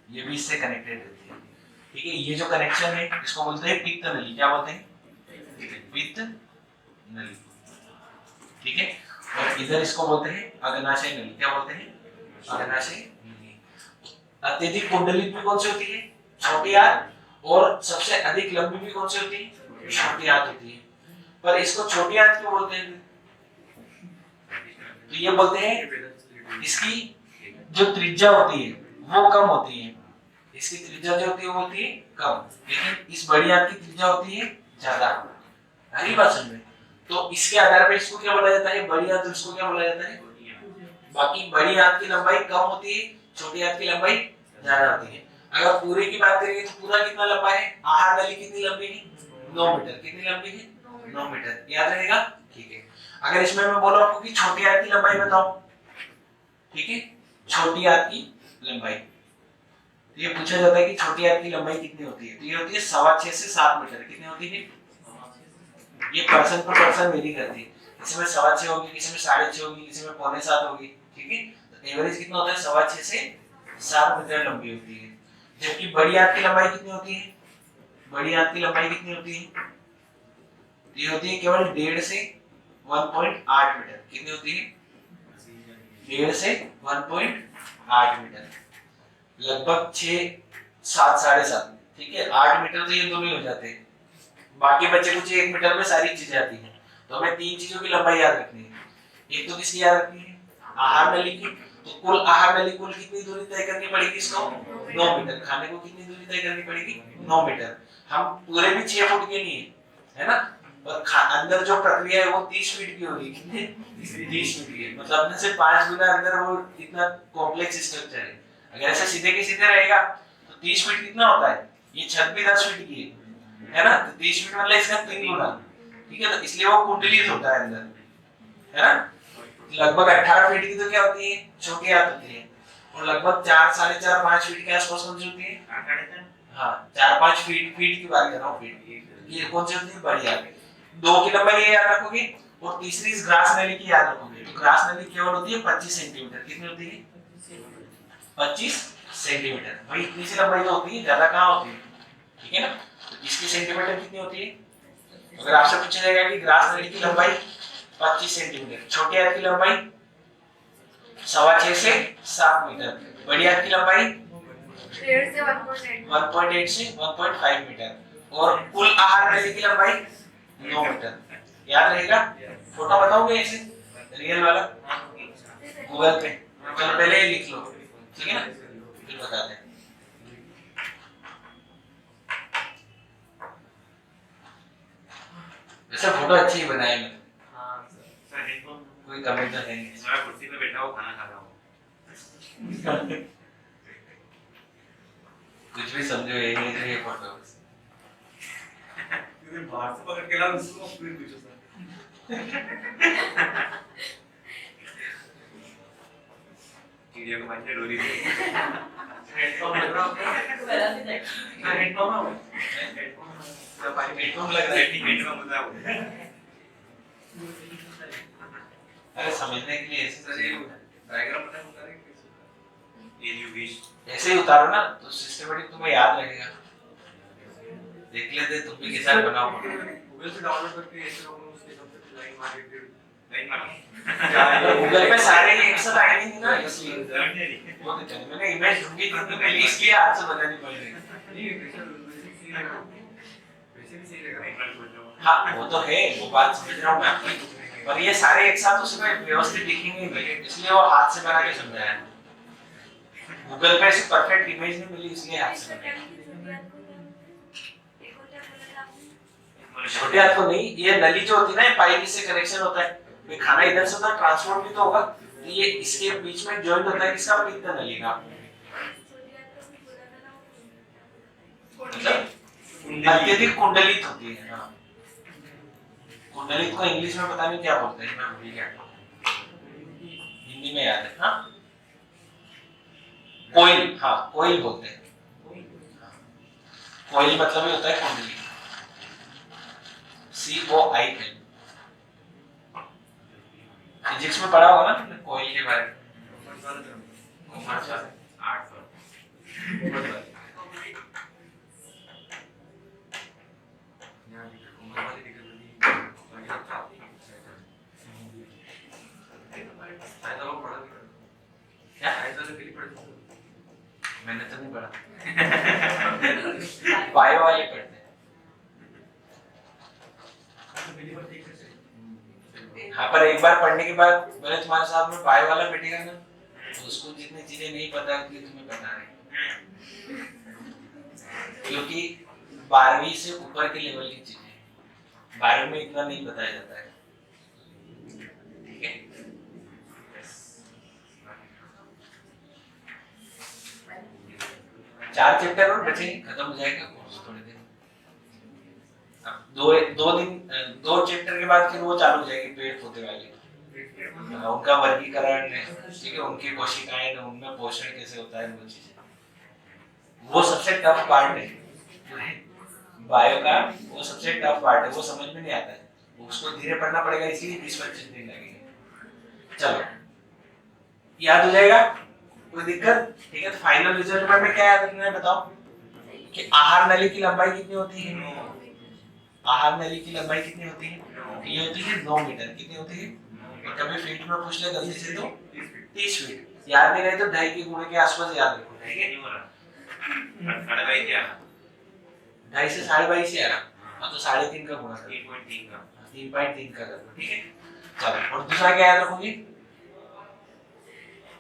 ये भी इससे कनेक्टेड रहती है, ठीक है। ये जो कनेक्शन है इसको बोलते हैं पित्त नली। क्या बोलते हैं, पित्त नली, ठीक है। और इधर इसको बोलते हैं अग्नाशय नली। क्या बोलते हैं, अग्नाशय नली। अत्यधिक कुंडलित भी कौन सी होती है, छोटी आंत, और सबसे अधिक लंबी भी कौन सी होती है, छोटी आंत होती है। पर इसको छोटी आंत क्यों बोलते हैं, तो ये बोलते हैं इसकी जो त्रिज्या होती है वो कम होती है। इसकी त्रिज्या जो होती है वो होती है कम, लेकिन इस बड़ी आंत की त्रिज्या होती है ज्यादा। अगली बात समझ में। तो इसके आधार पर इसको क्या बोला जाता है, बड़ी आंत, इसको क्या बोला जाता है। बाकी बड़ी आंत की लंबाई कम होती है, छोटी आंत की लंबाई ज्यादा होती है। अगर पूरे की बात करेंगे तो पूरा कितना लंबा है, आहार नली कितनी लंबी है, 9 मीटर। कितनी लंबी है, 9 मीटर। याद रहेगा, ठीक है। अगर इसमें मैं बोलूं आपको कि छोटी आंत की लंबाई बताओ, ठीक है, छोटी आंत की लंबाई, तो ये पूछा जाता है कि छोटी आंत की लंबाई कितनी होती है, तो ये होती है 6.25 से 7 मीटर। कितनी होती है, ये पर्सन पर पर्सन वेरी करती है। किसी में 6.25 होगी, किसी में 6.5 होगी, किसी में 6.25 होगी, ठीक है। तो एवरेज कितना होता है, 6.25 से 7 मीटर लंबी होती है। जबकि बड़ी आंत की लंबाई कितनी होती है, बड़ी आंत की लंबाई कितनी होती है, ये होती है केवल 1.5 से 1.8 मीटर। कितनी होती है, 1.5 से 1.8 मीटर, लगभग 6, 7, 7.5, ठीक है। 8 मीटर तो ये दोनों ही हो जाते हैं। बाकी बच्चे कुछ 1 मीटर में सारी चीजें आती हैं। तो हमें 3 चीजों की लंबाई याद रखनी है। एक तो किसकी याद रखनी है, आहार नली की। तो कुल आहार नली कुल कितनी दूरी तय करनी पड़ेगी इसको, 9 मीटर। खाने को कितनी दूरी तय करनी पड़ेगी, 9 मीटर। हम पूरे भी 6 फुट के लिए, है ना, और अंदर जो प्रक्रिया है वो 30 फीट की होगी। कितने, 30 फीट की, मतलब अपने से 5 गुना अंदर वो इतना कॉम्प्लेक्स स्ट्रक्चर है। अगर ऐसे सीधे के सीधे रहेगा तो 30 फीट कितना होता है, ये छत भी 10 फीट की है ना, तो 30 फीट मतलब इसका 3 गुना, ठीक है। तो इसलिए वो कुंडलित होता है अंदर, है ना। लगभग 18 फीट की तो क्या होती है, छोटी हाथ होती है, और लगभग 4, 4.5, 5 फीट के आसपास कौन सी होती है? हाँ 4-5 फीट की बात कर रहा हूँ, फीट ये कौन सी होती है, बड़ी हाथ। 2 की लंबाई ये याद रखोगे, और तीसरी इस ग्रास नली की याद रखोगे। तो ग्रास नली केवल होती है 25 सेंटीमीटर, कितनी होती है? 25 सेंटीमीटर। भाई इतनी सी लंबाई तो होती है, ज्यादा कहाँ होती है, ठीक है ना। तो इसकी सेंटीमीटर कितनी होती है? अगर आपसे पूछा जाएगा कि ग्रास नली की लंबाई 25 सेंटीमीटर, छोटी हाथ की लंबाई 6.25 से 7 मीटर, बड़ी हाथ की लंबाई 1.8 से 1.5 मीटर, और कुल आहार नली की लंबाई 9 मीटर। याद रहेगा? फोटो बताओगे ऐसे रियल वाला गूगल पे? चलो पहले ये लिख लो, ठीक है ना, फिर बताते हैं। वैसे फोटो अच्छी ही बनाई मैंने, कोई कमी तो है नहीं। मैं कुर्सी पे बैठा हूँ, खाना खा रहा हूँ। कुछ भी समझो, ये फोटो बाहर से पकड़ के ला उसको, फिर पूछो सर। चिड़िया को बांध के डोरी से। हेडपंप लग रहा है, हेडपंप जब पानी पेट्रोल लग रहा है, हेडपंप होता है। अरे समझने के लिए ऐसे डायग्राम बता रहे हैं। ये यू विश ऐसे ही उतारो ना, तो सिस्टमेटिक तुम्हें याद रहेगा। देख लेते तुम भी कैसा बनाओ, गूगल से डाउनलोड करके ऐसे लोगों उसके सबसे लाइन मार के नहीं मालूम। गूगल पे सारे एक साथ आए नहीं ना, इसलिए नहीं वो तो चले, मैंने इमेज ढूंढी थी तो पहले इसलिए हाथ से बनानी पड़ रही। नहीं वैसे भी सही रहेगा। हाँ वो तो है, वो बात समझ रहा हूँ मैं आपकी, पर ये सारे एक साथ उसमें व्यवस्थित दिखेंगे नहीं, इसलिए वो हाथ से बना के समझाया। गूगल पे ऐसी परफेक्ट इमेज नहीं मिली, इसलिए हाथ से बनाया। छोटे हाथ को नहीं, ये नली जो होती है ना, पाइप इससे कनेक्शन होता है, ये खाना इधर से होता है, ट्रांसपोर्ट भी तो होगा, तो ये इसके बीच में जॉइंट होता है, किसका, पित्त नली का। मतलब अत्यधिक कुंडलित होती है। हाँ कुंडलित को इंग्लिश में पता नहीं क्या बोलते हैं, मैं भूल गया, हिंदी में याद है। हाँ कोइल, हाँ कोइल बोलते हैं। कोइल मतलब ही होता है कुंडली, COIL। फिजिक्स में पढ़ा होगा ना तुमने कोइल के बारे में, कॉमर्स वाले, आर्ट पर। क्या मैंने तो नहीं पढ़ा, बायो वाले पढ़ते हैं। हाँ पर एक बार पढ़ने के बाद बोले तुम्हारे साथ में बायो वाला बैठेगा ना, तो उसको जितनी चीजें नहीं पता होती तुम्हें बता रहे, क्योंकि 12वीं से ऊपर के लेवल की चीजें 12वीं में इतना नहीं बताया जाता है, ठीक है। चार चैप्टर और बचे, खत्म हो जाएगा कोर्स थोड़ी देर। अब दो चैप्टर के बाद फिर वो चालू हो जाएगी, पेड़ पौधे वाली, उनका वर्गीकरण, ठीक है, उनकी कोशिकाएं, उनमें पोषण कैसे होता है, वो चीजें, वो सबसे टफ पार्ट है बायो का, वो सबसे टफ पार्ट है, वो समझ में नहीं आता है, उसको धीरे पढ़ना पड़ेगा, इसीलिए 20-25 दिन लगेंगे। चलो याद हो जाएगा, कोई दिक्कत, ठीक है। तो फाइनल रिजल्ट में क्या याद रखना है बताओ, कि आहार नली की लंबाई कितनी होती है, आहार नली की लंबाई कितनी होती है, ये होती है 9 मीटर, कितनी होती है, कभी फीट में पूछ ले गलती से तो 30 फीट, याद नहीं रहे तो 2.5 के गुणे के आसपास याद रखो, ठीक है। 2.5 क्या, 2.5 से 2.5 से आ रहा, हाँ तो 3.5 का गुणा 3.3 का, 3.3 का कर दो, ठीक है। चलो और दूसरा क्या याद रखोगे,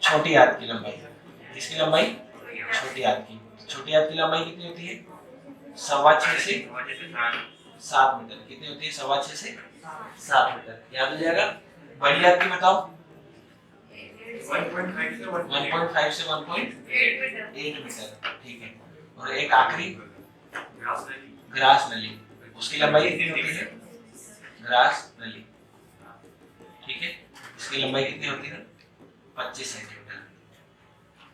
छोटी हाथ की लंबाई, इसकी लंबाई, छोटी हाथ की, छोटी हाथ की लंबाई कितनी होती है, 6.25 से 7 मीटर, कितनी होती है, 6.25 से 7 मीटर, याद हो जाएगा। बड़ी हाथ की बताओ, 1.5 से 1.8 मीटर, ठीक है। और एक आखिरी ग्रास नली, उसकी लंबाई कितनी होती है, ग्रास नली, ठीक है। इसकी लंबाई कितनी होती है? 25 सेंटीमीटर।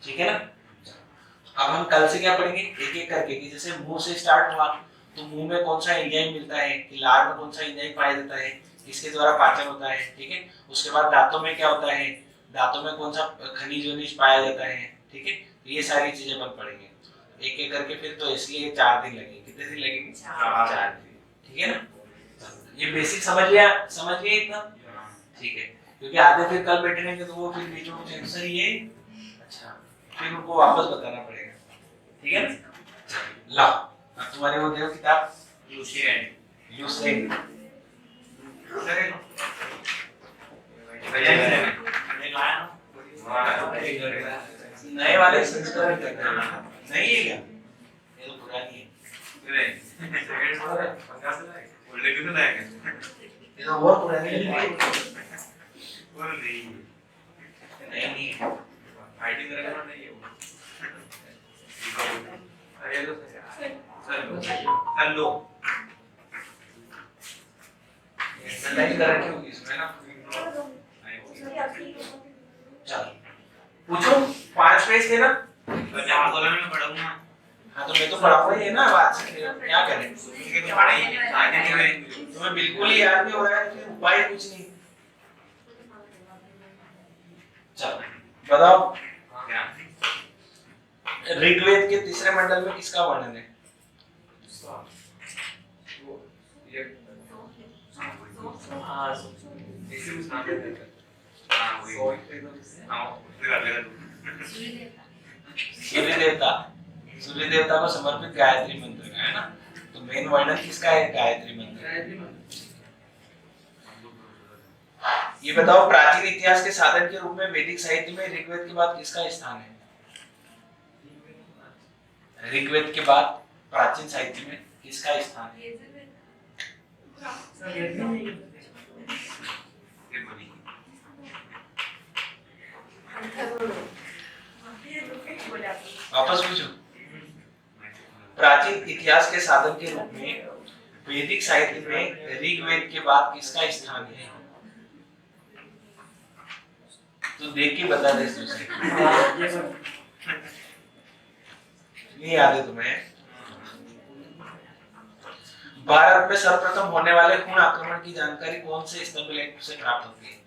ठीक है ना? अब हम कल से क्या पढ़ेंगे, एक एक करके, कि जैसे मुंह से स्टार्ट हुआ तो मुंह में कौन सा एंजाइम मिलता है, कि लार में कौन सा एंजाइम पाया जाता है, किसके द्वारा पाचन होता है। ठीक है, उसके बाद दांतों में क्या होता है, दांतों में कौन सा खनिज वनिज पाया जाता है। ठीक है, ये सारी चीजें अपन पढ़ेंगे एक एक करके। फिर तो इसलिए 4 दिन लगेंगे। कितने दिन लगेंगे? 4 दिन। ठीक है ना? ये बेसिक समझ लिया इतना? ठीक है, क्योंकि आधे फिर कल बैठने के तो वो फिर बीच में आंसर ये, अच्छा, फिर उनको वापस बताना पड़ेगा। ठीक है ना? लाओ अब तुम्हारे वो देखो किताब, ल्यूसेंट। नए वाले संस्करण करते हैं, नहीं है क्या? ये तो पुरानी है, ये तो बहुत पुरानी है। नहीं है, एक्सरसाइज कर रखी होगी इसमें ना। चलो पूछो, 5 पेज थे ना? हाँ तो मैं तो पढ़ाऊंगा ही है ना, बात से क्या करें? तुम्हें बिल्कुल ही याद नहीं हो रहा है, फिर उपाय कुछ नहीं। चलो बताओ, ऋग्वेद के तीसरे मंडल में किसका वर्णन है? सूर्य देवता, सूर्य देवता को समर्पित गायत्री मंत्र का है ना, तो मेन वर्णन किसका है? गायत्री मंत्र। ये बताओ, प्राचीन इतिहास के साधन के रूप में वैदिक साहित्य में ऋग्वेद के बाद किसका स्थान है? ऋग्वेद के बाद प्राचीन साहित्य में किसका स्थान है? वापस पूछो, प्राचीन इतिहास के साधन के रूप में वैदिक साहित्य में ऋग्वेद के बाद किसका स्थान है? तो देख के बता दे दूसरे, नहीं याद है तुम्हें? भारत में सर्वप्रथम होने वाले खून आक्रमण की जानकारी कौन से स्तंभ लेख से प्राप्त होती है?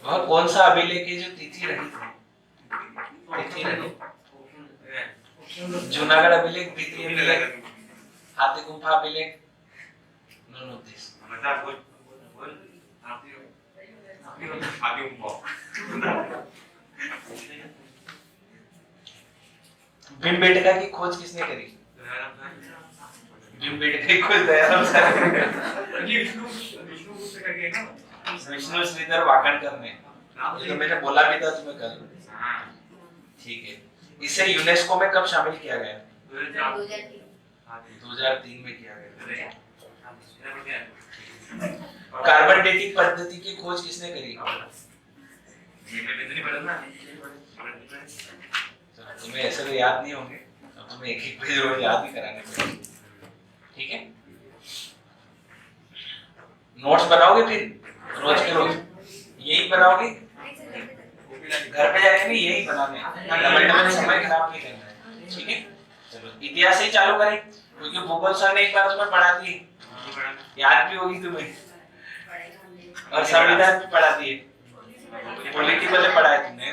वह कौन सा अभिलेख है जो तिथि रहित है? तिथि रहित, जूनागढ़ अभिलेख, द्वितीय अभिलेख, हाथी गुम्फा अभिलेख, नॉन ऑफ दिस। भीमबेटका की खोज किसने करी? भीमबेटका की खोज दयाराम साहब ने, विष्णु श्रीधर वाकणकर ने। ये तो मैंने बोला भी था तुम्हें कल। ठीक है, इसे यूनेस्को में कब शामिल किया गया? 2003 में किया गया। कार्बन डेटिंग पद्धति की खोज किसने करी? तुम्हें ऐसे तो याद नहीं होंगे, अब तुम्हें एक एक पेज रोज याद भी कराने पड़ेंगे। ठीक है, नोट्स बनाओगे फिर रोज के रोज यही बनाओगे, घर पे जाके भी यही बनाने, डबल डबल समय खराब नहीं करना है। ठीक है, चलो इतिहास ही चालू करें, क्योंकि भूगोल सर ने एक बार तुम्हें पढ़ा दी, याद भी होगी तुम्हें, और संविधान भी पढ़ा दिए, पॉलिटिकल पढ़ा है तुमने।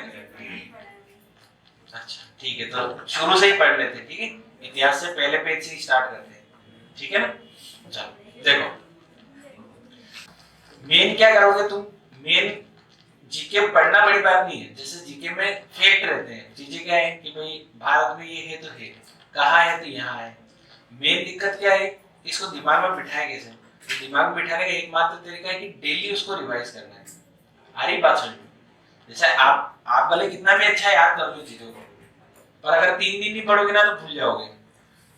अच्छा ठीक है, तो शुरू से ही पढ़ लेते। ठीक है, इतिहास से पहले पेज से ही स्टार्ट करते हैं। ठीक है ना? चलो देखो, मेन क्या करोगे तुम? मेन जीके पढ़ना बड़ी बात नहीं है, जैसे जीके में फैक्ट रहते हैं, चीजें क्या है कि भाई भारत में ये है तो है, कहाँ है तो यहाँ है। मेन दिक्कत क्या है, इसको दिमाग में बिठाया कैसे? तो दिमाग में बिठाने का एकमात्र तरीका है कि डेली उसको रिवाइज करना है। आ रही बात समझ में? जैसे आप भले कितना भी अच्छा याद कर लो चीजों को, पर अगर 3 दिन नहीं पढ़ोगे ना तो भूल जाओगे।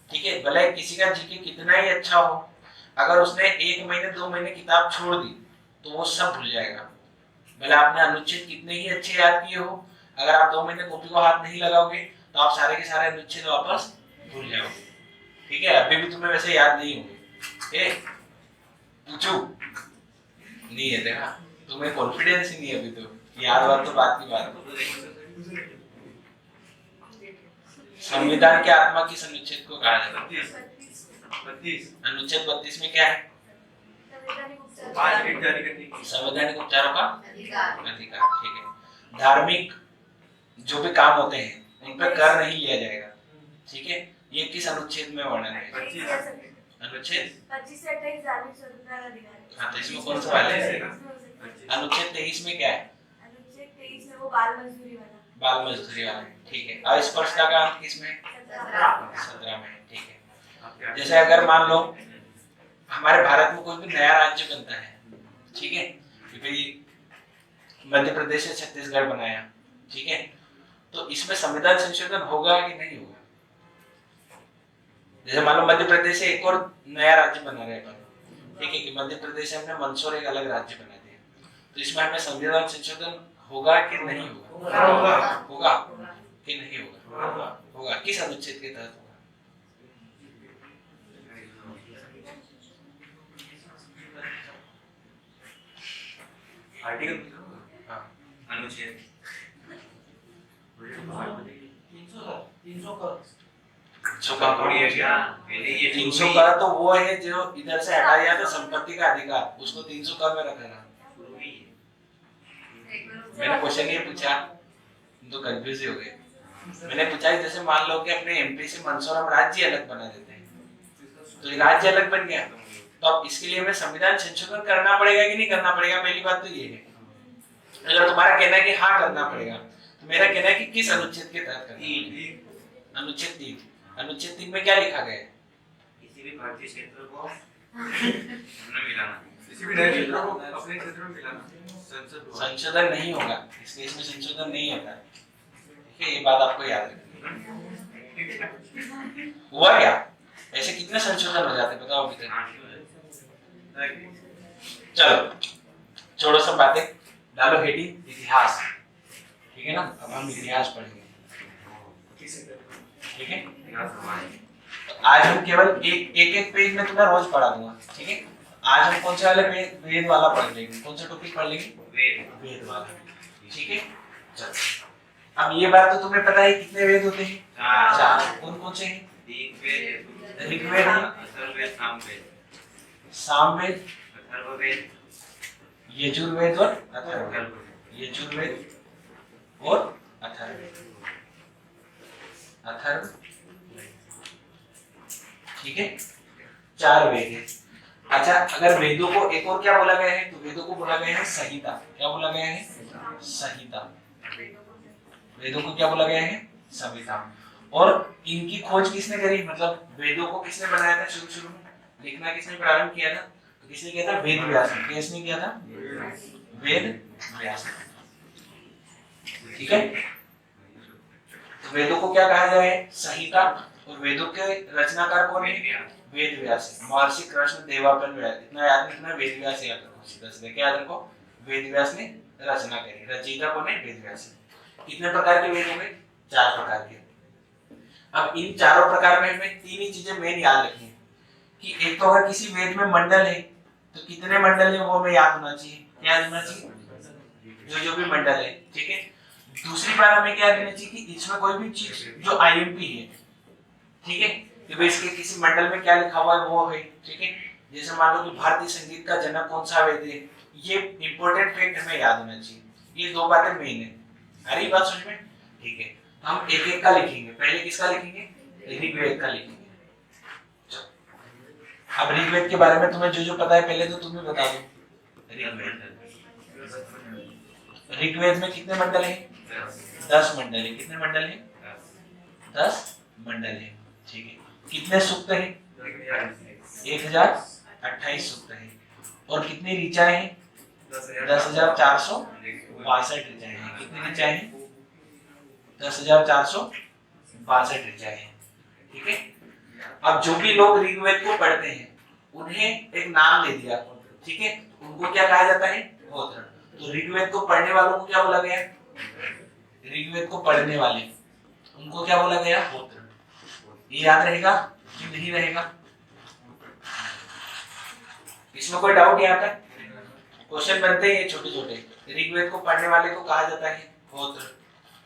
ठीक है, भले किसी का जीके कितना ही अच्छा हो, अगर उसने 1 महीने 2 महीने किताब छोड़ दी तो वो सब भूल जाएगा। भले आपने अनुच्छेद कितने ही अच्छे याद किए हो, अगर आप 2 महीने कॉपी को हाथ नहीं लगाओगे तो आप सारे के सारे अनुच्छेद वापस भूल जाओगे। ठीक है, अभी भी तुम्हें वैसे याद नहीं होंगे। पूछू नहीं है, देखा तुम्हें कॉन्फिडेंस ही नहीं है अभी तो, याद बात तो बात की बात है। संविधान की आत्मा किस अनुच्छेद को कहा जाता है? 32 अनुच्छेद 32 में क्या है? पांच जारी करने की संवैधानिक उपचारों का अधिकार। ठीक है, धार्मिक जो भी काम होते हैं उन पर कर नहीं लिया जाएगा। ठीक है, ये किस अनुच्छेद में वर्णन है? अनुच्छेद 25 से 28 धार्मिक स्वतंत्रता का अधिकार। हाँ, तो इसमें कौन सा वाला है? अनुच्छेद 23 में क्या है? अनुच्छेद 23 में वो बाल मजदूरी वाला। बाल मजदूरी वाला है। ठीक है, अस्पृश्यता का अंत किसमें? 17 में। ठीक है, जैसे अगर मान लो हमारे भारत में कोई भी नया राज्य बनता है, ठीक है, कि भाई मध्य प्रदेश से छत्तीसगढ़ बनाया, ठीक है, तो इसमें संविधान संशोधन होगा कि नहीं होगा? जैसे मान लो मध्य प्रदेश से एक और नया राज्य बना रहे हैं, ठीक है, कि मध्य प्रदेश से हमने मंदसौर एक अलग राज्य बना दिया, तो इसमें हमें संविधान संशोधन होगा कि नहीं होगा? होगा कि नहीं होगा? होगा। किस अनुच्छेद के तहत होगा? आर्टिकल हाँ, अनुच्छेद 300 का थोड़ी है क्या? पहले ये 300 का तो वो है जो इधर से हटा दिया था संपत्ति का अधिकार, उसको 300 का में रखा था। मैंने क्वेश्चन ये पूछा, तुम तो कंफ्यूज हो गए। मैंने पूछा जैसे मान लो कि अपने एमपी से मंदसौर हम राज्य अलग बना देते हैं, तो राज्य अलग बन गया, तो अब इसके लिए हमें संविधान संशोधन करना पड़ेगा कि नहीं करना पड़ेगा? पहली बात तो ये है। अगर तुम्हारा कहना है कि हाँ करना पड़ेगा, तो मेरा कहना है कि किस अनुच्छेद के तहत करना पड़ेगा? अनुच्छेद 3। अनुच्छेद 3 में क्या लिखा गया है? किसी भी भारतीय क्षेत्र को हमने मिलाना, किसी भी नए क्षेत्र को अपने क्षेत्र में मिलाना। संशोधन नहीं होगा, इसलिए इसमें संशोधन नहीं होता। ठीक है, ये बात आपको याद रखनी है। हुआ क्या? ऐसे कितने संशोधन हो जाते हैं बताओ अभी तक? चलो छोड़ो सब बातें, डालो हेडिंग इतिहास। ठीक है ना, अब हम इतिहास पढ़ेंगे। ठीक है, तो आज हम केवल एक पेज में तुम्हें रोज पढ़ा दूंगा। ठीक है, आज हम कौन से वाले वेद वाला पढ़ लेंगे? कौन सा टॉपिक पढ़ लेंगे? वेद वाला। ठीक है, चलो अब ये बात तो तुम्हें पता है कितने वेद होते हैं? 4। कौन कौन से हैं? ऋग्वेद है, अथर्ववेद, सामवेद, अथर्ववेद, यजुर्वेद और अथर्ववेद। यजुर्वेद और अथर्ववेद। अथर्व, ठीक है, 4 वेद है। अच्छा, अगर वेदों को एक और क्या बोला गया है? तो वेदों को बोला गया है संहिता। क्या बोला गया है? संहिता। वेदों को क्या बोला गया है? संहिता। और इनकी खोज किसने करी? मतलब वेदों को किसने बनाया था? शुरू में लिखना किसने प्रारंभ किया था? तो किसने किया था? वेद व्यास ने। किसने किया था? वेद व्यास ने। ठीक है, तो वेदों को क्या कहा जाए? संहिता। और वेदों के रचनाकार कौन है? वेद व्यास। महर्षि कृष्ण देवव्रत व्यास। इतना याद रखना, वेद व्यास याद रखो, सीधा सीधा क्या याद रखो? वेद व्यास ने रचना करी। रचयिता कौन है? वेद व्यास। कितने प्रकार के वेद होंगे? 4 प्रकार के। अब इन चारों प्रकार में हमें 3 ही चीजें मेन याद रखनी है कि एक तो अगर किसी वेद में मंडल है तो कितने मंडल है वो हमें याद होना चाहिए। क्या याद होना चाहिए? जो भी मंडल है। ठीक है, दूसरी बात हमें क्या याद रखनी चाहिए कि इसमें कोई भी चीज जो आईएमपी है, ठीक है, कि भाई इसके किसी मंडल में क्या लिखा हुआ है वो है। ठीक है, जैसे मान लो कि भारतीय संगीत का जनक कौन सा वेद है, ये इंपॉर्टेंट फैक्ट हमें याद होना चाहिए। ये 2 बातें मेन है। आ रही बात समझ में? ठीक है, हम एक एक का लिखेंगे। पहले किसका लिखेंगे? ऋग्वेद का लिखेंगे। अब ऋग्वेद के बारे में तुम्हें जो पता है पहले तो तुम्हें बता दो। ऋग्वेद में कितने मंडल हैं? 10 मंडल है। कितने मंडल हैं? 10 मंडल है। ठीक है, कितने सूक्त हैं? 1028 सूक्त हैं। और कितनी ऋचाएं हैं? 10,462 ऋचाएं हैं। कितनी ऋचाएं हैं? 10,462 ऋचाएं हैं। ठीक है, अब जो भी लोग ऋग्वेद को पढ़ते हैं उन्हें एक नाम दे दिया। ठीक है, उनको क्या कहा जाता है? होत्र। तो ऋग्वेद को पढ़ने वालों को क्या बोला गया? ऋग्वेद को पढ़ने वाले उनको क्या बोला गया? होत्र। ये याद रहेगा कि नहीं रहेगा? इसमें कोई डाउट यहाँ तक? क्वेश्चन बनते हैं छोटे छोटे। ऋग्वेद को पढ़ने वाले को कहा जाता है होत्र,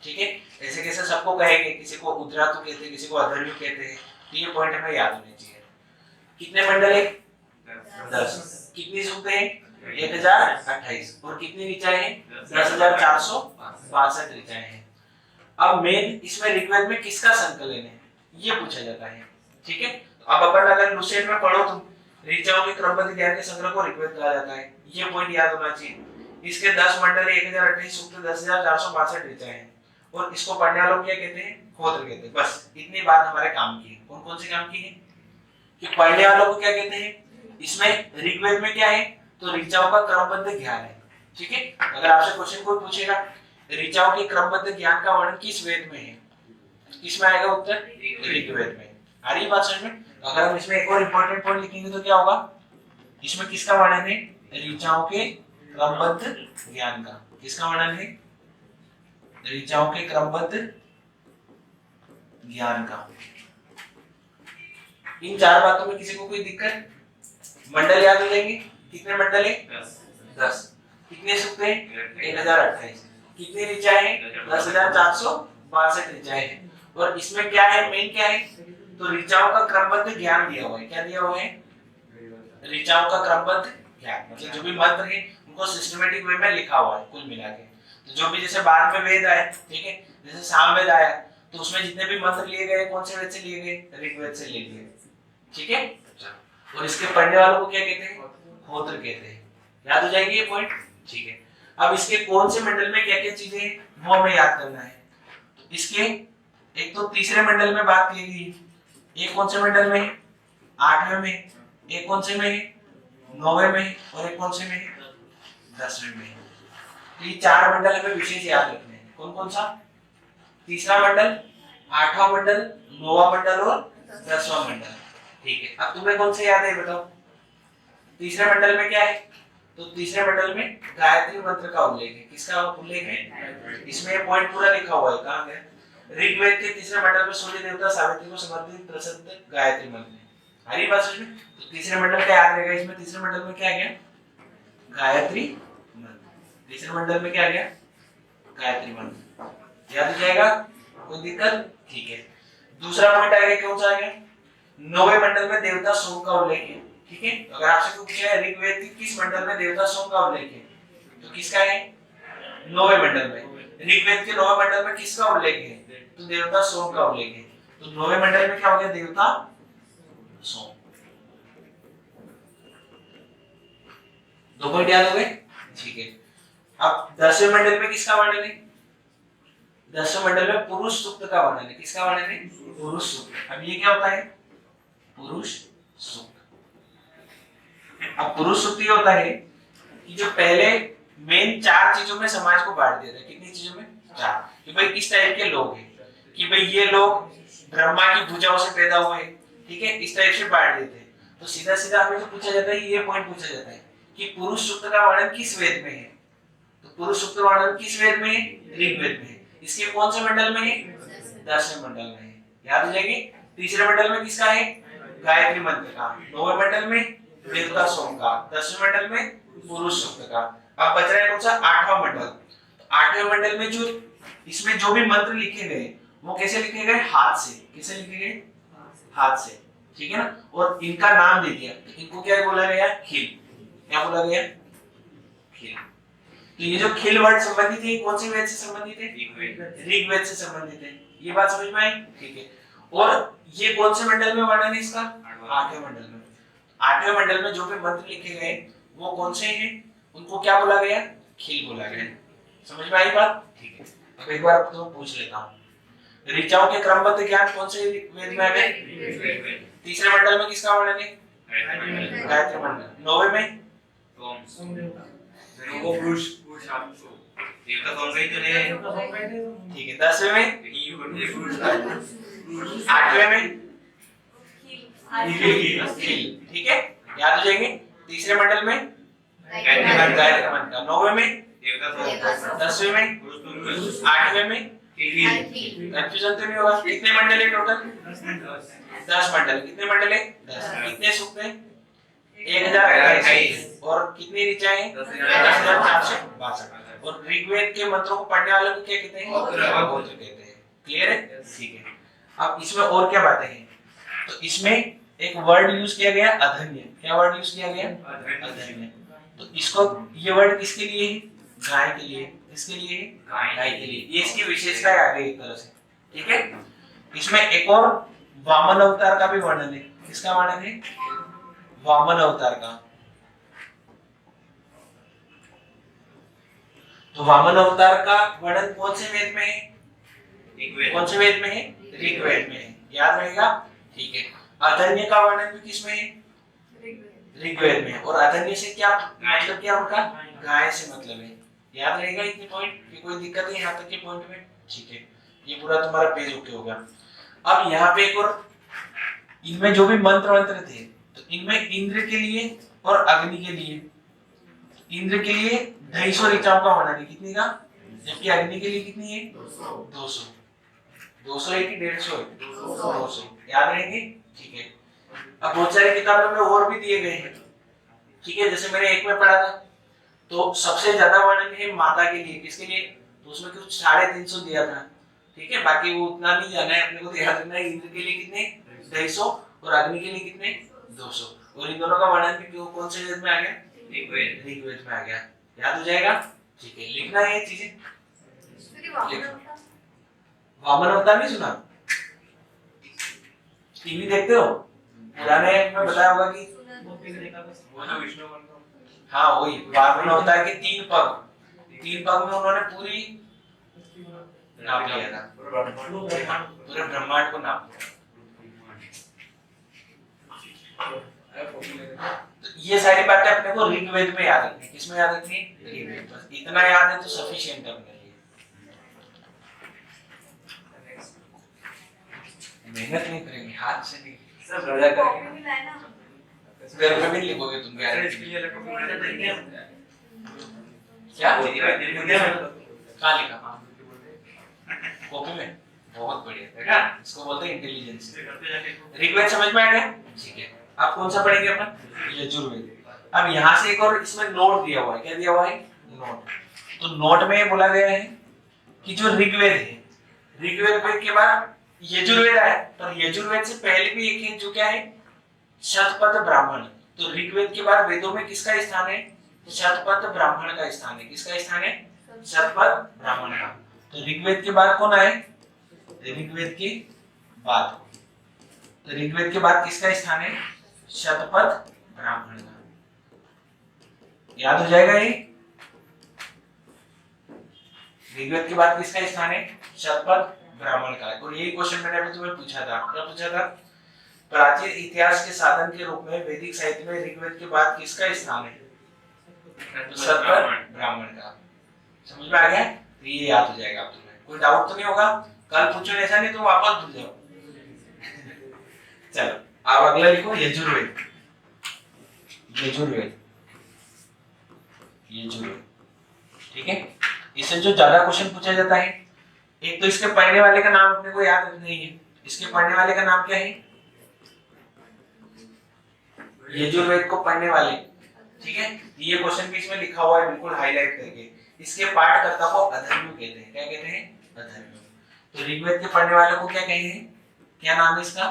ठीक है। ऐसे कैसे सबको कहेंगे, किसी को उद्रातु कहते हैं, किसी को अधर्मी कहते हैं, तो ये पॉइंट हमें याद होने चाहिए। कितने मंडल है? 10। कितनी सूक्तें हैं? 1028। और कितनी ऋचाएं हैं? 10,462 ऋचाएं हैं। अब मेन इसमें ऋग्वेद में किसका संकलन है ये पूछा जाता है, ठीक है। अब अपन अगर लुसेंट में पढ़ो तुम, ऋचाओं के क्रमबद्ध ज्ञान के संग्रह को ऋग्वेद कहा जाता है, ये पॉइंट याद होना चाहिए। इसके 10 मंडल 1028 सूक्त 10,462 ऋचाएं हैं, और इसको पढ़ने वालों को क्या कहते हैं? होत्र कहते हैं। बस इतनी बात हमारे काम की है। कौन कौन से काम की है? कि पढ़ने वालों को क्या कहते हैं? इसमें ऋग्वेद में क्या है? तो ऋचाओं का क्रमबद्ध ज्ञान है, ठीक है। अगर आपसे क्वेश्चन कोई पूछेगा ऋचाओं के क्रमबद्ध ज्ञान का वर्णन किस वेद में है, किसमें आएगा उत्तर? ऋग्वेद में। आ रही बात समझ में? अगर हम इसमें एक और इंपॉर्टेंट पॉइंट लिखेंगे तो क्या होगा? इसमें किसका वर्णन है? ऋचाओं के क्रमबद्ध ज्ञान का। किसका वर्णन है? ऋचाओं के क्रमबद्ध ज्ञान का। इन 4 बातों में किसी को कोई दिक्कत? मंडल याद हो जाएंगे? कितने मंडल है? 10। कितने सूक्त हैं? 1028। कितनी ऋचाएं हैं? 10,462 ऋचाएं हैं। और इसमें क्या है? मेन क्या है? तो ऋचाओं का क्रमबद्ध ज्ञान दिया हुआ है। क्या दिया हुआ है? ऋचाओं का क्रमबद्ध ज्ञान, मतलब जो भी मंत्र है उनको सिस्टमैटिक वे में लिखा हुआ है कुल मिला के। तो जो भी जैसे बाद में वेद आए, ठीक है, जैसे सामवेद आया, तो उसमें जितने भी मंत्र लिए गए कौन से वेद से लिए गए? ऋग्वेद से लिए गए, ठीक है। और इसके पढ़ने वालों को क्या कहते हैं? होत्र कहते हैं। याद हो जाएगी ये पॉइंट, ठीक है। अब इसके कौन से मंडल में क्या क्या चीजें हैं वो हमें याद करना है। तो इसके एक तो तीसरे मंडल में बात की गई, एक कौन से मंडल में है? 8वें में। एक कौन से में है? 9वें में। और एक कौन से में है? 10वें में। तो ये 4 मंडल हमें विशेष याद रखने हैं। कौन कौन सा? तीसरा मंडल, 8वां मंडल, 9वां मंडल और 10वां मंडल, ठीक है। अब तुम्हें कौन से याद है बताओ? तीसरे मंडल में क्या है? तो तीसरे मंडल में गायत्री मंत्र का उल्लेख है। किसका उल्लेख है? इसमें ये पॉइंट पूरा लिखा हुआ है। कहां है? ऋग्वेद के तीसरे मंडल में सूर्य देवता सावित्री को समर्पित प्रसिद्ध गायत्री मंत्र है। हरी बात समझ में? तो तीसरे मंडल का याद रहेगा। इसमें तीसरे मंडल में क्या आ गया? गायत्री मंत्र। तीसरे मंडल में क्या आ गया? गायत्री मंत्र। याद हो जाएगा? कोई दिक्कत? ठीक है। दूसरा पॉइंट आ गया, कौन सा आ गया? 9वें मंडल में देवता सोम का उल्लेख है, ठीक है। अगर आपसे कोई पूछे ऋग्वेद के किस मंडल में देवता सोम का उल्लेख है, तो किसका है? 9वें मंडल में। ऋग्वेद के 9वें मंडल में किसका उल्लेख है? तो देवता सोम का उल्लेख है। तो 9वें मंडल में क्या हो गया? देवता सोम। 2 पॉइंट याद हो गए, ठीक है। अब 10वें मंडल में किसका वर्णन है? 10वें मंडल में पुरुष सूक्त का वर्णन है। किसका वर्णन है? पुरुष सूक्त। अब ये क्या होता है? पुरुष सूक्त। अब पुरुष सूक्त ये होता है कि जो पहले मेन 4 चीजों में समाज को बांट देता है। कितनी चीजों में? 4। कि भाई इस टाइप के लोग हैं, कि भाई ये लोग ब्रह्मा की भुजाओं से पैदा हुए, ठीक है, इस टाइप से बांट देते हैं। तो सीधा सीधा हमें जो पूछा जाता है, ये पॉइंट पूछा जाता है कि पुरुष सूक्त का वर्णन किस वेद में है? तो पुरुष सूक्त का वर्णन किस वेद में है? ऋग्वेद में है। इसके कौन से मंडल में है? 10वें मंडल में है। याद हो जाएगी? तीसरे मंडल में किसका है? गायत्री मंत्र का। 9वें मंडल में देवता सोम का। 10वें मंडल में पुरुष सूक्त का। अब बच रहा है कौन सा? 8वां मंडल। तो 8वें मंडल में जो इसमें जो भी मंत्र लिखे गए वो कैसे लिखे गए? हाथ से। कैसे लिखे गए? हाथ से, ठीक है ना। और इनका नाम दे दिया, तो इनको क्या बोला गया? खिल। क्या बोला गया? खिल। तो ये जो खिल वर्ड संबंधित है कौन से वेद से संबंधित है? ऋग्वेद से संबंधित है। ये बात समझ में आई? ठीक है। और ये कौन से मंडल में वर्णन है इसका? 8वें मंडल में। 8वें मंडल में जो भी मंत्र लिखे गए वो कौन से हैं? उनको क्या बोला गया? खिल बोला गया। समझ में आई बात? ठीक है। अब एक बार तो पूछ लेता हूँ, ऋचाओं के क्रमबद्ध ज्ञान कौन से वेद में आ गए? तीसरे मंडल में किसका वर्णन है? गायत्री मंडल। 9वें में ठीक है। 10वें में? 8वें में? ठीक है, याद हो जाएंगे। तीसरे मंडल में गायत्री मंत्र का। 9वें में, देवता 10वें में, 8वें में, कंफ्यूजन तो नहीं होगा। कितने मंडल है टोटल? 10 मंडल। कितने मंडल है? 10। कितने सूक्त हैं? 1028। और कितनी ऋचाएं हैं? 10,462। और ऋग्वेद के मंत्रों को पढ़ने वाले को क्या कहते हैं? गोत्र कहते हैं। क्लियर है? ठीक है। अब इसमें और क्या बातें हैं? तो इसमें एक वर्ड यूज किया गया अधन्य। क्या वर्ड यूज किया गया? अधन्य। तो इसको, ये वर्ड किसके लिए है? गाय के लिए। किसके लिए है? गाय के लिए। ये इसकी विशेषता है आगे एक तरह से। ठीक है। इसमें एक और वामन अवतार का भी वर्णन है। किसका वर्णन है? वामन अवतार का। तो वामन अवतार का वर्णन कौन से वेद में है? कौन से वेद में है? ऋग्वेद में है। याद रहेगा? ठीक है। अधन्य का वर्णन भी किसमें है? ऋग्वेद में। और अधन्य से क्या मतलब, क्या उनका? गाय से मतलब है। याद रहेगा इतने पॉइंट? कि कोई दिक्कत है यहाँ तक के पॉइंट में? ठीक है। ये पूरा तुम्हारा पेज ओके होगा। अब यहाँ पे एक और, इनमें जो भी मंत्र थे, तो इनमें इंद्र के लिए और अग्नि के लिए, इंद्र के लिए 250 ऋचाओं का वर्णन है। कितनी का? जबकि अग्नि के लिए कितनी है? 200। 200 है कि 150 है? 200। याद रहेंगे? ठीक है। अब बहुत सारी किताबों में और भी दिए गए हैं। ठीक है। जैसे मैंने एक में पढ़ा था, तो सबसे ज्यादा वर्णन है माता के लिए। किसके लिए? तो उसमें कुछ 350 दिया था। ठीक है। बाकी वो उतना नहीं जाना है, अपने को तो याद रखना है इंद्र के लिए कितने? 250 और अग्नि के लिए कितने? 200। और इन दोनों का वर्णन भी कौन से वेद में आ गया? ऋग्वेद में आ गया। याद हो जाएगा? ठीक है। लिखना है ये चीजें। वामन अवतार नहीं सुना? टीवी देखते हो? पुराने में बताया होगा कि हाँ वही वामन अवतार के 3 पग। 3 पग में उन्होंने पूरी नाप लिया था, पूरे ब्रह्मांड को नाप लिया। तो ये सारी बातें अपने को ऋग्वेद में याद रखनी। किसमें याद रखनी? ऋग्वेद। बस इतना याद है तो सफिशिएंट है अपने लिए। मेहनत नहीं करेंगे, हाथ से नहीं, सब रजा करेंगे। घर में भी लिखोगे तुम? क्या कहाँ लिखा? कॉपी में? बहुत बढ़िया बेटा, इसको बोलते हैं इंटेलिजेंस। ऋग्वेद समझ में आ गया? ठीक है। अब कौन सा पढ़ेंगे अपन? यजुर्वेद। अब यहाँ से एक और इसमें नोट दिया हुआ है। क्या दिया हुआ है? नोट। तो नोट में बोला गया है कि जो ऋग्वेद है, ऋग्वेद के बाद यजुर्वेद आया, पर यजुर्वेद से पहले भी एक है जो क्या है? शतपथ ब्राह्मण। तो ऋग्वेद के बाद वेदों में किसका स्थान है? तो शतपथ ब्राह्मण का स्थान है। किसका स्थान है? शतपथ ब्राह्मण का। तो ऋग्वेद के बाद कौन आए? ऋग्वेद के बाद, तो ऋग्वेद के बाद किसका स्थान है? शतपथ ब्राह्मण का। याद हो जाएगा ये? ऋग्वेद के बाद किसका स्थान है? शतपथ ब्राह्मण का। और यही क्वेश्चन मैंने अभी तुम्हें पूछा था। क्या पूछा था? प्राचीन इतिहास के साधन के रूप में वैदिक साहित्य में ऋग्वेद के बाद किसका स्थान है? तो शतपथ ब्राह्मण का। समझ में आ गया? तो ये याद हो जाएगा तुम्हें। कोई डाउट तो नहीं होगा? कल पूछो ऐसा नहीं तो वापस भूल जाओ। चलो अब अगला लिखो यजुर्वेद। यजुर्वेद, यजुर्वेद। ठीक है। इससे जो ज्यादा क्वेश्चन पूछा जाता है, एक तो इसके पढ़ने वाले का नाम अपने को याद रखना ही है। इसके पढ़ने वाले का नाम क्या है? यजुर्वेद को पढ़ने वाले। ठीक है। ये क्वेश्चन भी इसमें लिखा हुआ है बिल्कुल हाईलाइट करके। इसके पाठकर्ता को अधर्म्य कहते हैं। क्या कहते हैं? अधर्म्य। तो ऋग्वेद के पढ़ने वाले को क्या कहेंगे? क्या नाम है इसका?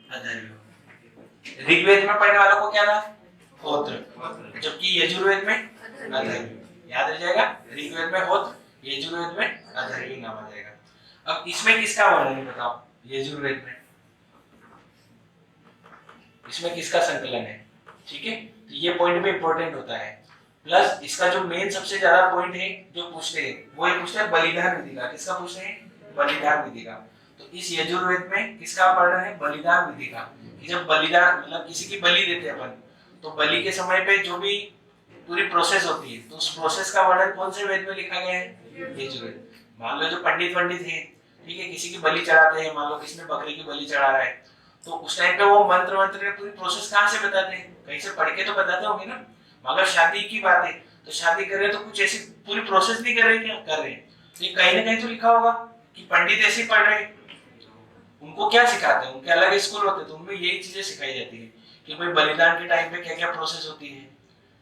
अधर्म्य। ऋग्वेद में पढ़ने वालों को क्या था? होत्र। जबकि यजुर्वेद में अधर्म्य। याद रह जाएगा? ऋग्वेद में होत्र, यजुर्वेद में अधर्म्य नाम आ जाएगा। अब इसमें किसका वर्णन है बताओ? यजुर्वेद में इसमें किसका संकलन है? ठीक है। तो ये पॉइंट भी इंपॉर्टेंट होता है। प्लस इसका जो मेन सबसे ज्यादा पॉइंट है जो पूछते हैं, वो ये पूछते हैं बलिदान विधि का। किसका पूछते हैं? बलिदान विधि का। तो इस यजुर्वेद में किसका वर्णन है? बलिदान विधि का। कि जब बलिदान मतलब किसी की बलि देते हैं अपन, तो बलि के समय पे जो भी पूरी प्रोसेस होती है, तो उस प्रोसेस का वर्णन कौन से वेद में लिखा गया है? यजुर्वेद। मान लो जो पंडित हैं, ठीक है, किसी की बलि चढ़ाते हैं, मान लो किसी ने बकरी की बलि चढ़ा रहा है, तो उस टाइम पे वो मंत्र में पूरी प्रोसेस कहाँ से बताते हैं? कहीं से पढ़ के तो बताते होंगे ना। मगर शादी की बात है तो शादी कर रहे तो कुछ ऐसी पूरी प्रोसेस नहीं कर रहे, क्या कर रहे हैं? तो ये कहीं ना कहीं तो लिखा होगा कि पंडित ऐसे ही पढ़ रहे हैं। उनको क्या सिखाते हैं? उनके अलग स्कूल होते हैं तो उनमें यही चीजें सिखाई जाती है कि भाई बलिदान के टाइम पे क्या क्या प्रोसेस होती है।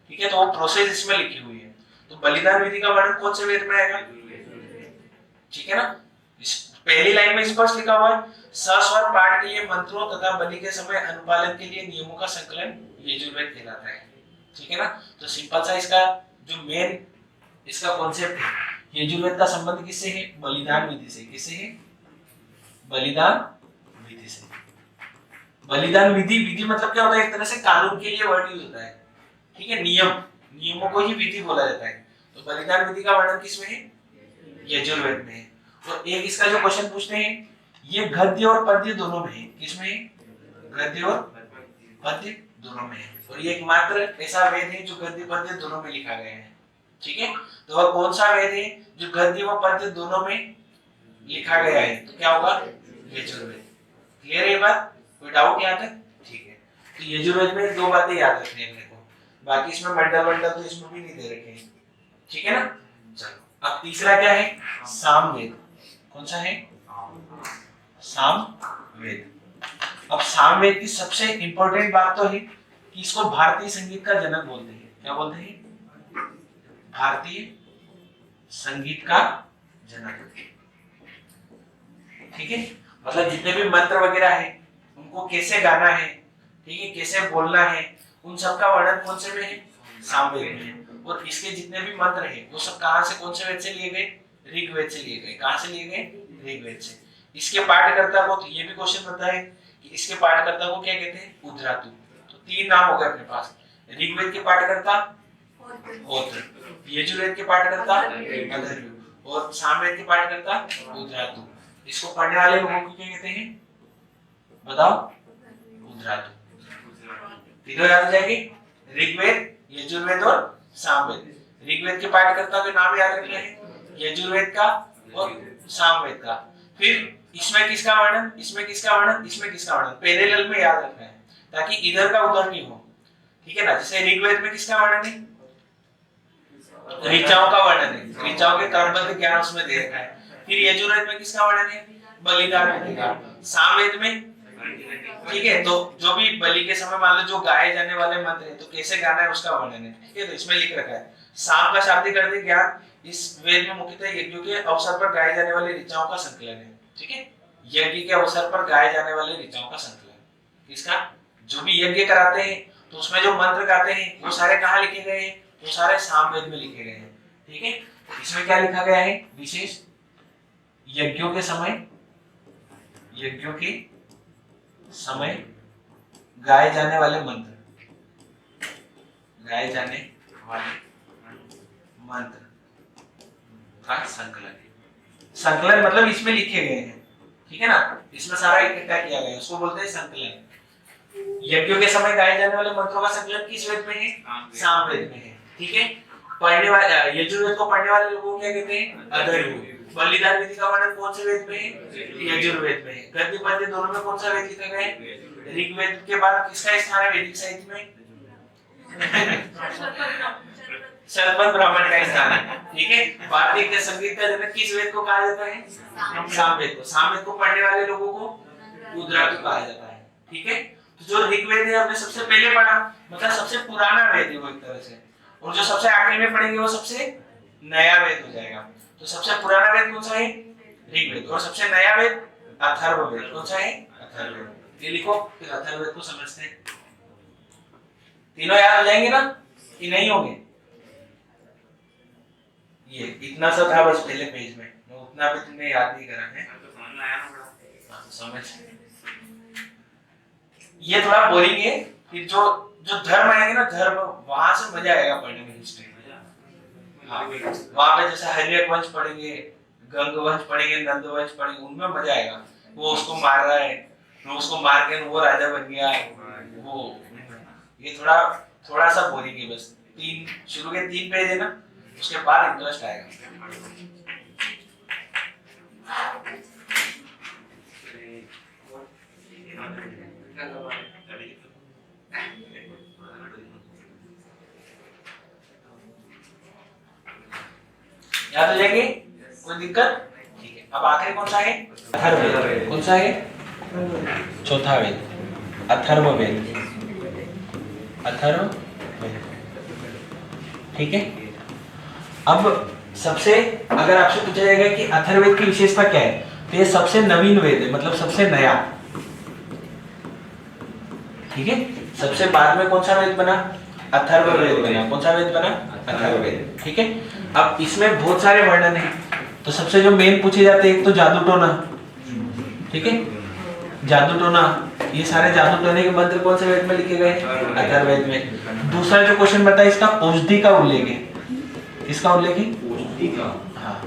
ठीक है, तो वो प्रोसेस इसमें लिखी हुई है। तो बलिदान विधि का वर्णन कौन से वेद में आएगा? ठीक है ना, इस पहली लाइन में स्पष्ट लिखा हुआ है सस्वर पाठ के लिए मंत्रों तथा बलि के समय अनुपालन के लिए नियमों का संकलन यजुर्वेद कहलाता है। ठीक है ना, तो सिंपल सा इसका जो मेन इसका कॉन्सेप्ट है, यजुर्वेद का संबंध किससे है? बलिदान विधि से। किससे है? बलिदान विधि से। बलिदान विधि, विधि मतलब क्या होता है? एक तरह से कानून के लिए वर्ड यूज होता है। ठीक है, नियम, नियमों को ही विधि बोला जाता है। तो बलिदान विधि का वर्णन किसमें है? यजुर्वेद में है। और एक इसका जो क्वेश्चन पूछते हैं ये गद्य और पद्य दोनों में है। किसमें है? गद्य और पद्य दोनों में है। और ये एकमात्र ऐसा वेद है जो गद्य पद्य दोनों में लिखा गया है। ठीक है, तो वह कौन सा वेद है जो गद्य व पद्य दोनों में लिखा गया है? तो क्या होगा? यजुर्वेद। क्लियर है ये बात? कोई डाउट यहाँ तक? ठीक है, तो यजुर्वेद में दो बातें याद रखनी है अपने को, बाकी इसमें मंडल वंडल तो इसमें भी नहीं दे रखे हैं। ठीक है ना, चलो अब तीसरा क्या है? सामवेद। कौन सा है? सामवेद। अब सामवेद की सबसे इंपॉर्टेंट बात तो है कि इसको भारतीय संगीत का जनक बोलते हैं। क्या बोलते हैं? भारतीय संगीत का जनक। ठीक है, मतलब जितने भी मंत्र वगैरह है उनको कैसे गाना है, ठीक है, कैसे बोलना है, उन सब का वर्णन कौन से में है? सामवेद में है। और इसके जितने भी मंत्र हैं वो सब कहां से, कौन से वेद से लिए गए? ऋग्वेद से लिए गए। कहां से लिए गए? ऋग्वेद से। इसके पाठकर्ता को, तो ये भी क्वेश्चन बनता है कि इसके पाठकर्ता को क्या कहते हैं? उद्धातु। तो तीन नाम हो गए अपने पास। ऋग्वेद के पाठकर्ता होत्र, यजुर्वेद के पाठकर्ता अथर्व और सामवेद के पाठकर्ता उद्धातु। इसको पढ़ने वाले लोगों को क्या कहते हैं? बताओ? उद्धातु। तीनों याद हो जाएंगे, ऋग्वेद, यजुर्वेद और सामवेद। ऋग्वेद के पाठकर्ता के नाम याद रखने हैं, यजुर्वेद का और सामवेद का। फिर इसमें किसका वर्णन, इसमें किसका वर्णन, इसमें किसका वर्णन, पैरेलल में याद रखना है ताकि इधर का उधर नहीं हो। ठीक है ना, जैसे ऋग्वेद में किसका वर्णन है? ऋचाओं का वर्णन है, ऋचाओं के क्रमबद्ध ज्ञान उसमें दे रखा है। फिर यजुर्वेद में किसका वर्णन है? बलिदान विधि का। सामवेद में, ठीक है, तो जो भी बलि के समय मान लो जो गाए जाने वाले मंत्र है तो कैसे गाना है उसका वर्णन है। ठीक है, तो इसमें लिख रखा है। साम का शाब्दिक अर्थ ज्ञान इस वेद में मुख्यतः यज्ञों के अवसर पर गाए जाने वाले ऋचाओं का संकलन है। ठीक है, यज्ञ के अवसर पर गाए जाने वाले ऋचाओं का संकलन। इसका जो भी यज्ञ कराते हैं तो उसमें जो मंत्र गाते हैं वो सारे कहाँ लिखे गए हैं? वो सारे सामवेद में लिखे गए हैं। ठीक है, इसमें क्या लिखा गया है विशेष? यज्ञों के समय, यज्ञों के समय गाए जाने वाले मंत्र, गाए जाने वाले मंत्र का संकलन है। संकलन मतलब इसमें लिखे गए हैं। ठीक है ना, इसमें सारा इकट्ठा किया गया है, उसको बोलते हैं संकलन। यज्ञों के समय गाए जाने वाले मंत्रों का संकलन किस वेद में है? सामवेद में है। ठीक है, पढ़ने वाले, यजुर्वेद को पढ़ने वाले लोगों को क्या कहते हैं? अथर्ववेद। बलिदान विधि का वर्णन कौन से वेद में है? यजुर्वेद में है। गद्य पद्य दोनों में कौन सा वेद लिखा गया है? ऋग्वेद के बाद किसका स्थान है वैदिक साहित्य में? शरपत ब्राह्मण का स्थान है। ठीक है, भारतीय संगीत का जनक किस वेद को कहा जाता है? सामवेद को। सामवेद को पढ़ने वाले लोगों को उद्धातु कहा जाता है। ठीक है, तो जो ऋग्वेद है हमने सबसे पहले पढ़ा, मतलब सबसे पुराना वेद है वो एक तरह से, और जो सबसे आखिरी में पढ़ेंगे वो सबसे नया वेद हो जाएगा। तो सबसे पुराना वेद कौन सा है? ऋग्वेद। और सबसे नया वेद अथर्ववेद। कौन सा है? अथर्ववेद। ये लिखो, फिर अथर्ववेद को समझते हैं। तीनों याद हो जाएंगे ना कि नहीं होंगे? ये इतना सा था बस पहले पेज में, उतना भी तुमने याद नहीं करा है। समझ, ये थोड़ा बोरिंग है। फिर जो जो धर्म आएंगे ना, धर्म, वहां से मजा आएगा पढ़ने में हिस्ट्री। हाँ, वहां पे जैसे हर्यक वंश पढ़ेंगे, गंग वंश पढ़ेंगे, नंद वंश पढ़ेंगे, उनमें मजा आएगा। वो उसको मार रहा है, वो उसको मार के वो राजा बन गया, वो ये थोड़ा सा बोरिंग है। बस शुरू के 3 पेज है ना, उसके बाद इंटरेस्ट आएगा। याद हो जाएंगे? कोई दिक्कत? ठीक है। अब आखिरी कौन सा है? अथर्ववेद। कौन सा है? चौथा वेद अथर्ववेद। अथर्ववेद, ठीक है। अब सबसे अगर आपसे पूछा जाएगा कि अथर्ववेद की विशेषता क्या है, तो ये सबसे नवीन वेद है, मतलब सबसे नया, ठीक है। सबसे बाद में कौन सा वेद बना? अथर्ववेद बना। कौन सा वेद बना? अथर्ववेद, ठीक है। अब इसमें बहुत सारे वर्णन है, तो सबसे जो मेन पूछे जाते हैं, एक तो जादू टोना, ठीक है, जादू टोना, ये सारे जादू टोने के मंत्र कौन से वेद में लिखे गए? अथर्ववेद में। दूसरा जो क्वेश्चन बता है, इसका औषधि का उल्लेख है। इसका उल्लेख है? औषधि का, हाँ,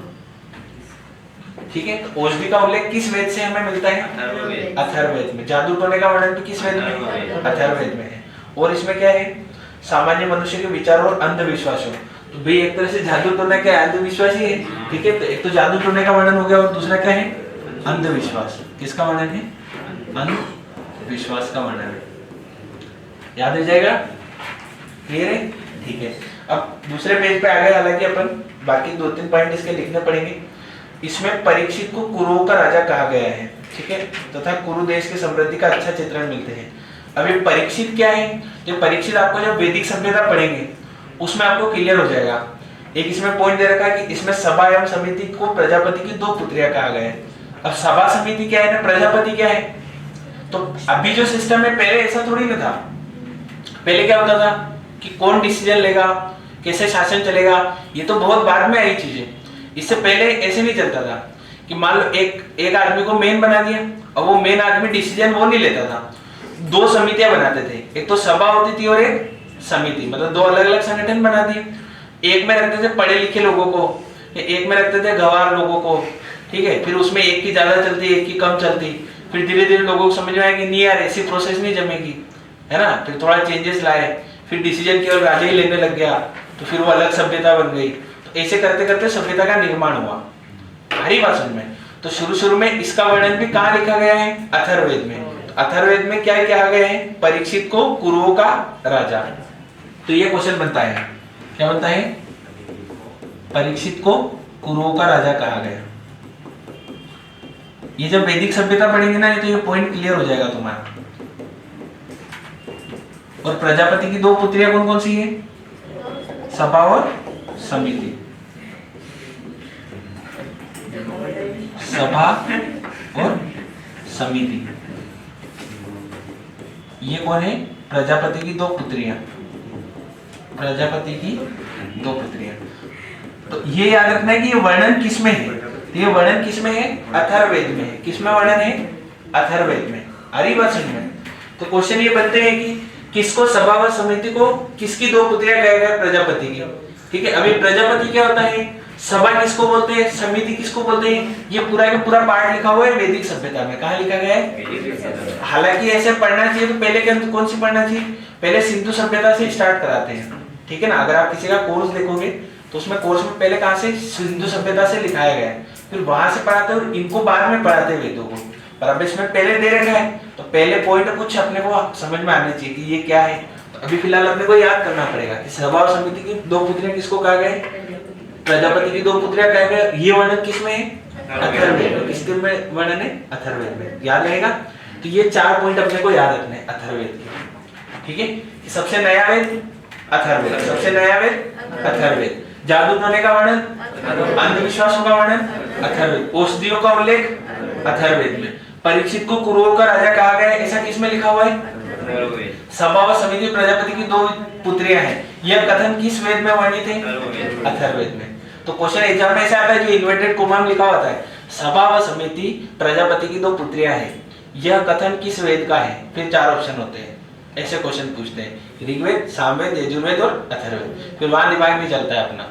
ठीक है। तो औषधि का उल्लेख किस वेद से हमें मिलता है? अथर्ववेद। अथर्ववेद में। जादू टोने का वर्णन भी किस वेद में? अथर्ववेद में है। और इसमें क्या है? सामान्य मनुष्य के विचार और अंधविश्वासों। तो भाई एक तरह से जादू टोना क्या है? अंधविश्वास ही है, ठीक है। तो एक तो जादू टोने का वर्णन हो गया, और दूसरा क्या है? अंधविश्वास। किसका वर्णन है? अंधविश्वास का वर्णन है। याद हो जाएगा? क्लियर है? ठीक है। अब दूसरे पेज पे आ गए, हालांकि अपन बाकी 2-3 पॉइंट इसके लिखने पड़ेंगे। इसमें परीक्षित को कुरुओं का राजा कहा गया है, ठीक है, तथा कुरु देश की समृद्धि का अच्छा चित्रण मिलते हैं। अब ये परीक्षित क्या है? ये परीक्षित आपको जब वैदिक सभ्यता पढ़ेंगे उसमें आपको क्लियर हो जाएगा। एक इसमें पॉइंट दे रखा है कि इसमें सभा एवं समिति को प्रजापति की 2 पुत्रियां कहा गया है। अब सभा समिति क्या है ना, प्रजापति क्या है? तो अभी जो सिस्टम है, पहले ऐसा थोड़ी ना था। पहले क्या होता था कि कौन डिसीजन लेगा, कैसे शासन चलेगा, ये तो बहुत बाद में आई चीजें। इससे पहले ऐसे नहीं चलता था कि मान लो एक आदमी को मेन बना दिया, और वो मेन आदमी डिसीजन वो नहीं लेता था, 2 समितियां बनाते थे। एक तो सभा होती थी और एक समिति, मतलब 2 अलग अलग संगठन बना दिए। एक में रखते थे पढ़े लिखे लोगों को, एक में रखते थे गंवार लोगों को, ठीक है। फिर उसमें एक की ज्यादा चलती, एक की कम चलती। फिर धीरे धीरे लोगों को समझ में आया कि नहीं यार, ऐसी प्रोसेस नहीं जमेगी, है ना। फिर थोड़ा चेंजेस लाए, फिर डिसीजन केवल राजा ही लेने लग गया, तो फिर वो अलग सभ्यता बन गई। तो ऐसे करते करते सभ्यता का निर्माण हुआ। हरी बात समझ में। तो शुरू में इसका वर्णन भी कहाँ लिखा गया है? अथर्ववेद में। तो अथर्ववेद में क्या कहा गया है? परीक्षित को कुरुओं का राजा। तो ये क्वेश्चन बनता है, क्या बनता है? परीक्षित को कुरुओं का राजा कहा गया। ये जब वैदिक सभ्यता पढ़ेंगे ना, तो ये पॉइंट क्लियर हो जाएगा तुम्हारा। और प्रजापति की 2 पुत्रियां कौन कौन सी है? सभा और समिति। सभा और समिति, ये कौन है? प्रजापति की 2 पुत्रियां। प्रजापति की 2 पुत्रियां। तो ये याद रखना है कि ये वर्णन किसमें है? ये वर्णन किसमें है? अथर्ववेद में है। किसमें वर्णन है? अथर्ववेद में। अरे बात समझ में। तो क्वेश्चन ये बनते हैं कि किसको सभा व समिति को किसकी 2 पुत्रियां कहा गया? प्रजापति की, ठीक है। अभी प्रजापति क्या होता है? सभा किसको बोलते हैं? समिति किसको बोलते हैं? ये पूरा का पूरा पार्ट लिखा हुआ है वैदिक सभ्यता में। कहाँ लिखा गया है? हालांकि ऐसे पढ़ना चाहिए तो पहले कौन सी पढ़ना चाहिए? पहले सिंधु सभ्यता से स्टार्ट कराते हैं, ठीक है ना। अगर आप किसी का कोर्स देखोगे तो उसमें कोर्स में पहले कहाँ से? सिंधु सभ्यता से लिखाया गया है, फिर वहां से पढ़ाते हैं और इनको बाद में पढ़ाते हैं वेदों को। पर अब इसमें पहले दे रखा है, तो पहले पॉइंट कुछ अपने को समझ में आने चाहिए कि ये क्या है। तो अभी फिलहाल अपने को याद करना पड़ेगा कि सभा और समिति की 2 पुत्रियां किसको कहा गया? प्रजापति की 2 पुत्रियां कहा गया। ये वर्णन किसमें है? अथर्ववेद में। किसके में वर्णन है? अथर्ववेद में। याद रहेगा। तो ये 4 पॉइंट अपने को याद रखने हैं अथर्ववेद के, ठीक है। कि सबसे नया वेद अथर्ववेद, सबसे नया वेद अथर्ववेद। जादू टोने का वर्णन, अंधविश्वासों का वर्णन अथर्ववेद। औषधियों का उल्लेख अथर्ववेद में। परीक्षित को कुरुओं का राजा कहा गया, ऐसा किसमें लिखा हुआ है? सभा व समिति प्रजापति की 2 पुत्रियां हैं। यह कथन किस वेद में वर्णित है? अथर्ववेद में। तो क्वेश्चन एग्जाम में ऐसा आता है जो इन्वर्टेड कोमा में लिखा होता है, सभा व समिति प्रजापति की 2 पुत्रियां हैं, यह कथन किस वेद का है? फिर 4 ऑप्शन होते हैं, ऐसे क्वेश्चन पूछते हैं। ऋग्वेद, सामवेद, यजुर्वेद और अथर्ववेद। फिर वहां दिमाग नहीं चलता है अपना,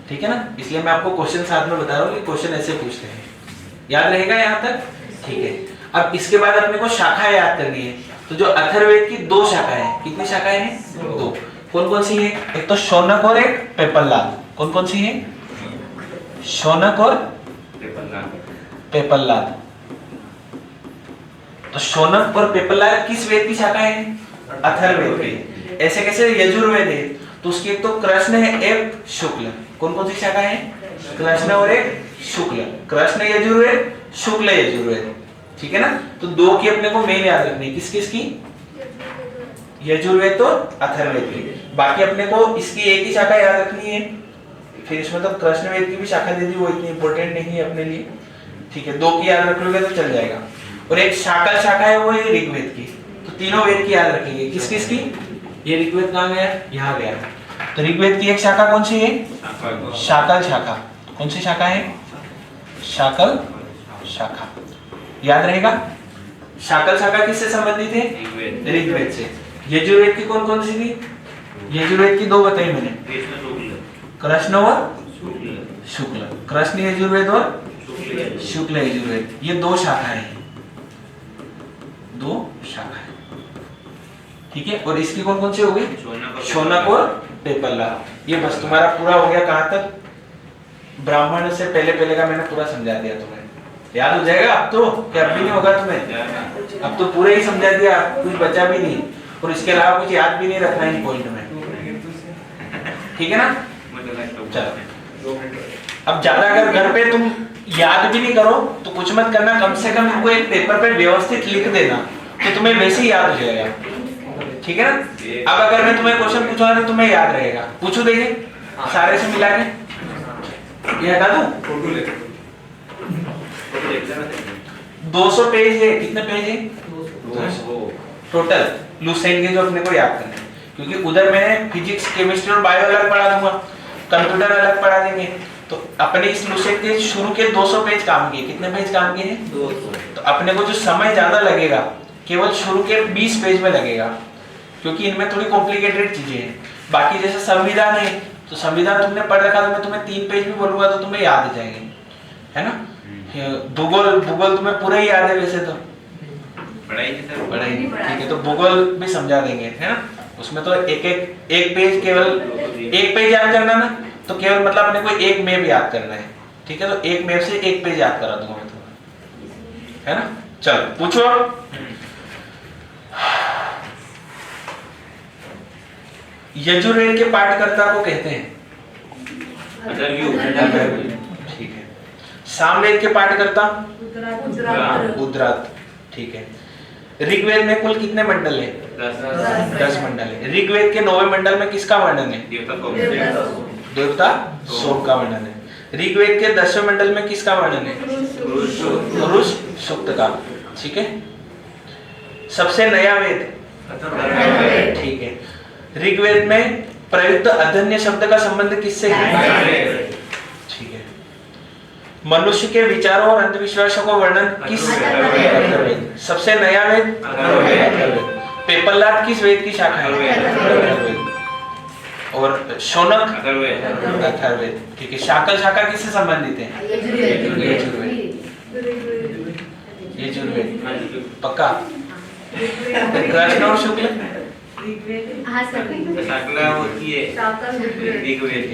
ठीक है ना। इसलिए मैं आपको क्वेश्चन साथ में बता रहा हूँ कि क्वेश्चन ऐसे पूछते हैं। याद रहेगा यहाँ तक? ठीक है। अब इसके बाद अपने को शाखाएं याद करनी है। तो जो अथर्ववेद की 2 शाखाएं हैं, कितनी शाखाएं हैं? 2। कौन कौन सी है? एक तो शौनक और एक पेपल्लाद। कौन कौन सी है? शौनक और पेपल्लाद। तो शौनक और पेपल्लाद किस वेद की शाखा है? अथर्ववेद की। ऐसे कैसे? यजुर्वेद है तो उसकी एक तो कृष्ण है, एक शुक्ल। कौन कौन सी शाखा है? कृष्ण और एक शुक्ल। कृष्ण यजुर्वेद, शुक्ल यजुर्वेद, ठीक है ना। तो दो की अपने को मेन याद रखनी, किस किस की? यजुर्वेद तो अथर्ववेद की। बाकी अपने को इसकी एक ही शाखा याद रखनी है। फिर इसमें तो कृष्ण वेद की भी शाखा दे दी, वो इतनी इंपॉर्टेंट नहीं है अपने लिए, ठीक है। दो की याद रख लोगे तो चल जाएगा। और एक शाकल शाखा है वो है ऋग्वेद की। तो तीनों वेद की याद रखेंगे, किस किस की? ये ऋग्वेद कहाँ गया? यहाँ गया। तो ऋग्वेद की एक शाखा कौन सी है? शाकल शाखा। कौन सी शाखा है? शाकल शाखा, याद रहेगा। शाकल शाखा किससे संबंधित है? ऋग्वेद से। यजुर्वेद की कौन कौन सी थी? यजुर्वेद की दो बताई मैंने, कृष्ण और शुक्ल। कृष्ण यजुर्वेद और शुक्ल यजुर्वेद, ये दो शाखाएं हैं, दो शाखाएं, ठीक है। और इसकी कौन कौन सी हो गई? शौनक और पेपला। ये बस तुम्हारा पूरा हो गया। कहां तक? ब्राह्मण से पहले का मैंने पूरा समझा दिया तुम्हें। याद हो जाएगा अब तो, क्या अब भी नहीं होगा तुम्हें? अब तो पूरा ही समझा दिया, कुछ बचा भी नहीं। और इसके अलावा कुछ याद भी नहीं रखना इन पॉइंट में, ठीक है ना। चलो, अब ज्यादा अगर घर पे तुम याद भी नहीं करो तो कुछ मत करना, कम से कम इनको एक पेपर पे व्यवस्थित लिख देना, तो तुम्हें वैसे ही याद हो जाएगा, ठीक है ना। अब अगर मैं तुम्हें क्वेश्चन पूछूंगा तो तुम्हें याद रहेगा। पूछू देंगे सारे से मिला के, ये हटा दो। 200 पेज है। कितने पेज है? 200 टोटल लुसेंट के, जो अपने को याद करना है। क्योंकि उधर मैंने फिजिक्स, केमिस्ट्री और बायो अलग पढ़ा दूंगा, कंप्यूटर अलग पढ़ा देंगे। तो अपने इस लुसेंट के शुरू के 200 पेज काम किए। कितने पेज काम किए हैं? 200। तो अपने को जो समय ज्यादा लगेगा केवल शुरू के 20 पेज में लगेगा, क्योंकि इनमें थोड़ी कॉम्प्लिकेटेड चीजें हैं। बाकी जैसे संविधान है, तो संविधान तुमने पढ़ रखा, तो मैं तुम्हें 3 पेज भी बोलूंगा तो तुम्हें याद आ जाएंगे, है ना। भूगोल तुम्हें पूरा ही याद है वैसे तो, पढ़ाई, ठीक है। तो भूगोल भी समझा देंगे, है ना। उसमें तो एक पेज, केवल एक पेज याद करना ना, तो केवल मतलब अपने को एक मैप याद करना है, ठीक है। तो एक मैप से एक पेज याद करा दूंगा मैं तुम्हें, है ना। चलो पूछो। यजुर्वेद के पाठकर्ता को कहते हैं? ठीक है। सामवेद के पाठकर्ता? उद्रात, ठीक है। ऋग्वेद में कुल कितने मंडल है? 10 मंडल है। ऋग्वेद के 9वें मंडल में किसका वर्णन है? देवता सोम का वर्णन है। ऋग्वेद के 10वें मंडल में किसका वर्णन है? पुरुष सूक्त का, ठीक है। सबसे नया वेद? ठीक है। ऋग्वेद में प्रयुक्त अधन्य शब्द का संबंध किससे है? ठीक है। मनुष्य के विचारों और अंधविश्वासों को वर्णन किस? सबसे नया वेद? पेपरलाद किस वेद की शाखा है? और शौनक? अथर्ववेद, ठीक है। शाकल शाखा किससे संबंधित है? यजुर्वेद, पक्का। कृष्ण और शुक्ल? होती है ऋग्वेद